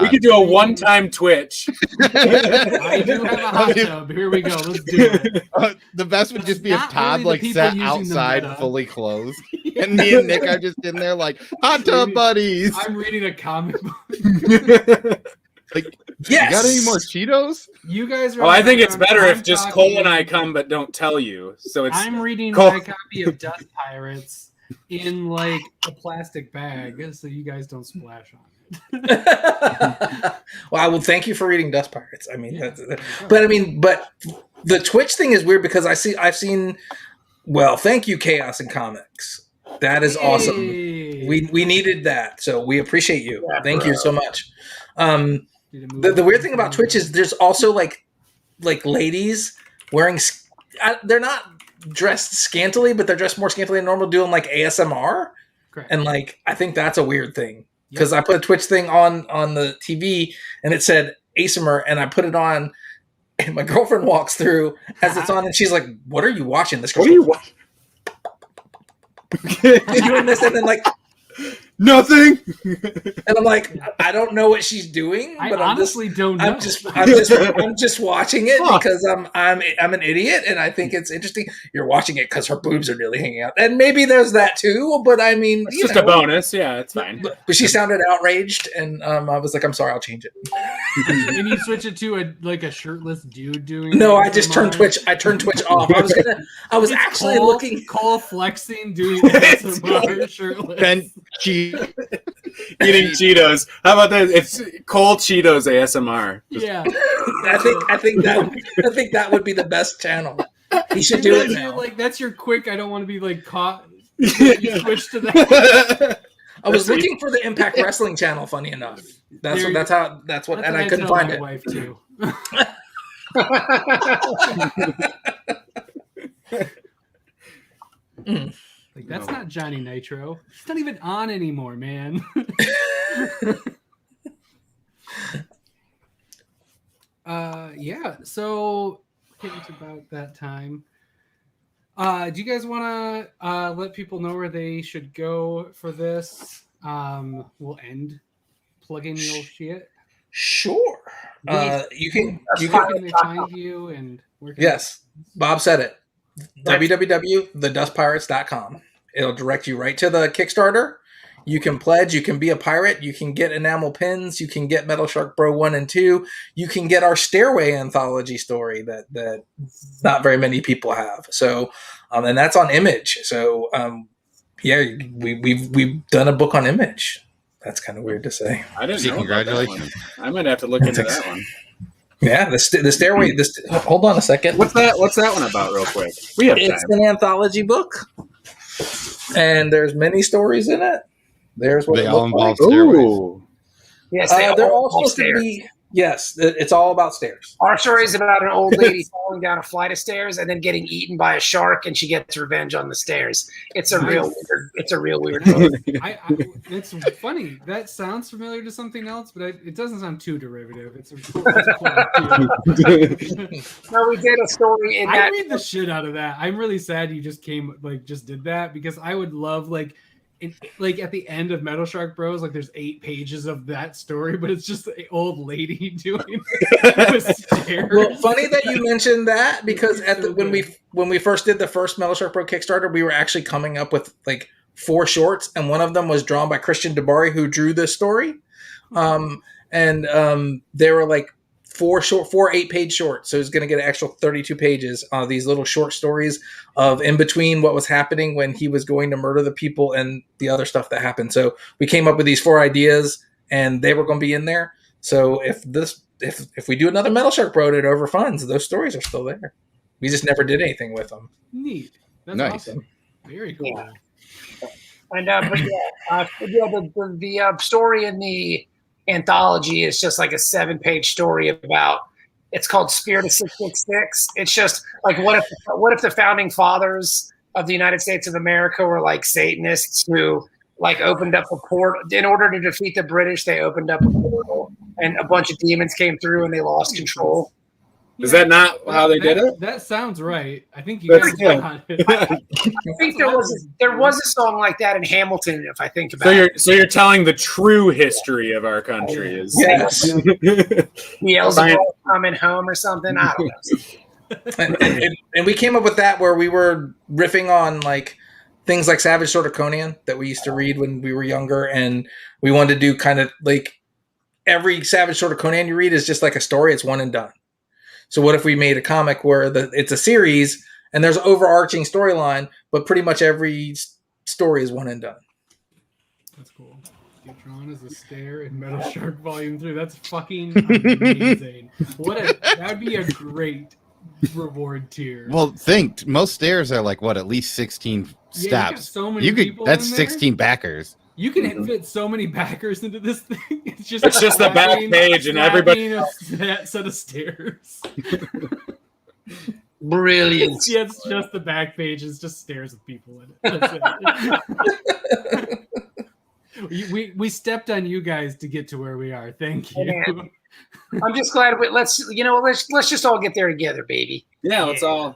Speaker 1: We could do a one-time Twitch.
Speaker 2: I do have a hot tub. Here we go. Let's do it.
Speaker 3: The best would just be if Todd sat outside fully clothed, and me and Nick are just in there like hot tub buddies.
Speaker 2: I'm reading a comic book.
Speaker 3: You got any more Cheetos?
Speaker 2: You guys are.
Speaker 1: Oh, I think it's better if just Cole and I come, but don't tell you. So it's.
Speaker 2: I'm reading my copy of Dust Pirates in like a plastic bag, so you guys don't splash on it.
Speaker 4: Well, I will thank you for reading Dust Pirates. I mean, but the Twitch thing is weird because I've seen. Well, thank you, Chaos and Comics. That is awesome. We needed that, so we appreciate you. Yeah, thank you so much. The weird thing about Twitch is there's also like ladies wearing. They're not dressed scantily, but they're dressed more scantily than normal, doing like ASMR. Correct. And like I think that's a weird thing because I put a Twitch thing on the TV and it said ASMR, and I put it on, and my girlfriend walks through as it's on, and she's like, "What are you watching? This girl, what are you watching?" Doing this, and then like.
Speaker 1: Nothing.
Speaker 4: And I'm like, I don't know what she's doing, but
Speaker 2: I honestly don't know.
Speaker 4: I'm just watching it because I'm an idiot and I think it's interesting. You're watching it because her boobs are nearly hanging out, and maybe there's that too. But I mean,
Speaker 1: it's just a bonus. Yeah, it's fine.
Speaker 4: But she sounded outraged, and I was like, I'm sorry, I'll change it.
Speaker 2: And you switch it to a shirtless dude doing.
Speaker 4: No, I just turned Twitch. I turned Twitch off. I was actually looking.
Speaker 2: Cole flexing doing ASMR shirtless.
Speaker 3: Ben
Speaker 1: eating Cheetos. How about that? It's cold Cheetos ASMR.
Speaker 2: Yeah,
Speaker 4: I think that would be the best channel. He should do it now.
Speaker 2: Like that's your quick. I don't want to be like caught. You switch to that.
Speaker 4: I was looking for the Impact Wrestling channel. Funny enough, that's what, and I couldn't find it.
Speaker 2: Wife too. Like that's not Johnny Nitro. It's not even on anymore, man. Yeah. So I think it's about that time. Do you guys want to let people know where they should go for this? We'll end plugging the old shit.
Speaker 4: Sure. You can
Speaker 2: find you and
Speaker 4: yes, Bob said it. www.thedustpirates.com. It'll direct you right to the Kickstarter. You can pledge. You can be a pirate. You can get enamel pins. You can get Metal Shark Bro 1 and 2. You can get our Stairway anthology story that not very many people have. So, and that's on Image. So, yeah, we've done a book on Image. That's kind of weird to say.
Speaker 1: I didn't know.
Speaker 3: Congratulations.
Speaker 1: I might have to look into that one.
Speaker 4: Yeah, the Stairway. Hold on a second.
Speaker 1: What's that one about, real quick? We have time.
Speaker 4: It's an anthology book, and there's many stories in it. There's what
Speaker 3: they
Speaker 4: it
Speaker 3: all
Speaker 4: looks
Speaker 3: involve
Speaker 4: like.
Speaker 3: stairways.
Speaker 5: Yes,
Speaker 4: they're all supposed to be. Yes, it's all about stairs.
Speaker 5: Our story is about an old lady falling down a flight of stairs and then getting eaten by a shark, and she gets revenge on the stairs. It's a real weird book.
Speaker 2: It's funny. That sounds familiar to something else, but it doesn't sound too derivative. It's a cool
Speaker 5: No, we did a story in that.
Speaker 2: I read the shit out of that. I'm really sad you just did that because I would love at the end of Metal Shark Bros, there's 8 pages of that story, but it's just an old lady doing it with stairs.
Speaker 4: Well, funny that you mentioned that because when we first did the first Metal Shark Bro Kickstarter, we were actually coming up with 4 shorts, and one of them was drawn by Christian Dabari, who drew this story. And they were 4 8-page shorts, so it's going to get an actual 32 pages of these little short stories of in between what was happening when he was going to murder the people and the other stuff that happened. So we came up with these 4 ideas, and they were going to be in there. So if we do another Metal Shark Bro at Over Funds, those stories are still there. We just never did anything with them.
Speaker 2: Neat. That's
Speaker 3: nice.
Speaker 2: Awesome. Very cool.
Speaker 5: Yeah. And the story in the anthology is just a 7-page story about. It's called Spirit of 666. It's just what if the founding fathers of the United States of America were Satanists who like opened up a portal in order to defeat the British. They opened up a portal, and a bunch of demons came through, and they lost control.
Speaker 1: Is that not how they did it?
Speaker 2: That sounds right. I think you
Speaker 1: That's
Speaker 2: guys
Speaker 1: good.
Speaker 2: got it.
Speaker 5: I think there was a song like that in Hamilton. If I think about it,
Speaker 1: So you're telling the true history of our country is
Speaker 4: Yes.
Speaker 5: Beelzebub coming home or something. I don't know.
Speaker 4: and we came up with that where we were riffing on like things like Savage Sword of Conan that we used to read when we were younger, and we wanted to do kind of like every Savage Sword of Conan you read is just like a story. It's one and done. So what if we made a comic where it's a series and there's overarching storyline, but pretty much every story is one and done.
Speaker 2: That's cool. Get drawn as a stare in Metal Shark Volume 3. That's fucking amazing. That'd be a great reward tier.
Speaker 3: Well, think most stairs are like what, at least 16 steps.
Speaker 2: You got so many people
Speaker 3: that's
Speaker 2: in there.
Speaker 3: 16 backers.
Speaker 2: You can fit so many backers into this thing. It's just
Speaker 1: the back page and everybody
Speaker 2: a set of stairs.
Speaker 5: Brilliant.
Speaker 2: Yeah, it's just the back page. It's just stairs with people in it. That's it. we stepped on you guys to get to where we are. Thank you.
Speaker 5: Yeah. I'm just glad let's just all get there together, baby.
Speaker 1: Yeah,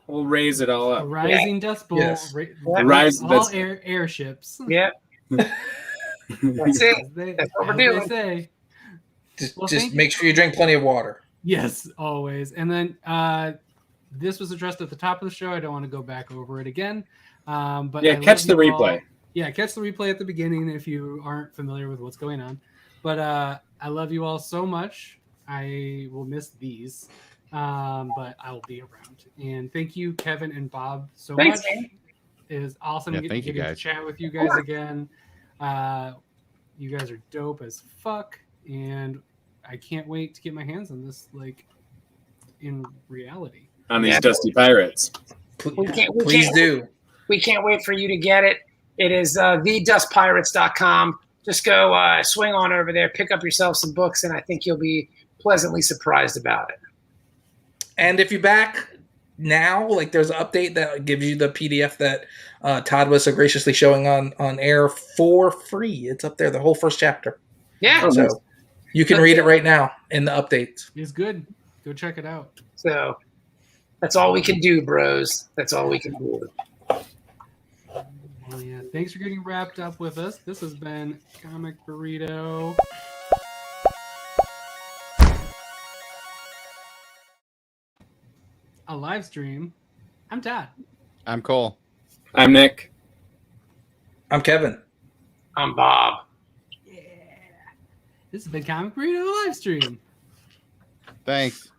Speaker 1: we'll raise it all
Speaker 2: A
Speaker 1: up.
Speaker 2: rising dust bowl.
Speaker 4: Yes.
Speaker 2: All airships.
Speaker 5: Yeah. That's it. That's what we're doing.
Speaker 2: Say.
Speaker 4: Just make sure you drink plenty of water.
Speaker 2: Yes, always. And then this was addressed at the top of the show. I don't want to go back over it again. But
Speaker 1: Yeah, catch the replay.
Speaker 2: Catch the replay at the beginning if you aren't familiar with what's going on. But I love you all so much. I will miss these, but I will be around. And thank you, Kevin and Bob, so
Speaker 5: Thanks,
Speaker 2: much.
Speaker 5: man.
Speaker 2: It is awesome
Speaker 3: Yeah,
Speaker 2: getting to chat with you guys again. You guys are dope as fuck, and I can't wait to get my hands on this, like, in reality.
Speaker 1: On these Dusty Pirates.
Speaker 4: Please do.
Speaker 5: We can't wait for you to get it. It is thedustpirates.com. Just go swing on over there, pick up yourself some books, and I think you'll be pleasantly surprised about it.
Speaker 4: And if you back now, like there's an update that gives you the PDF that Todd was so graciously showing on air for free. It's up there, the whole first chapter.
Speaker 5: Yeah.
Speaker 4: So you can read it right now in the updates.
Speaker 2: It's good. Go check it out.
Speaker 5: So that's all we can do, bros. That's all we can do.
Speaker 2: Well, yeah. Thanks for getting wrapped up with us. This has been Comic Burrito. A live stream. I'm Todd.
Speaker 3: I'm Cole.
Speaker 1: I'm Nick.
Speaker 4: I'm Kevin.
Speaker 5: I'm Bob.
Speaker 2: Yeah. This has been Comic Burrito live stream.
Speaker 3: Thanks.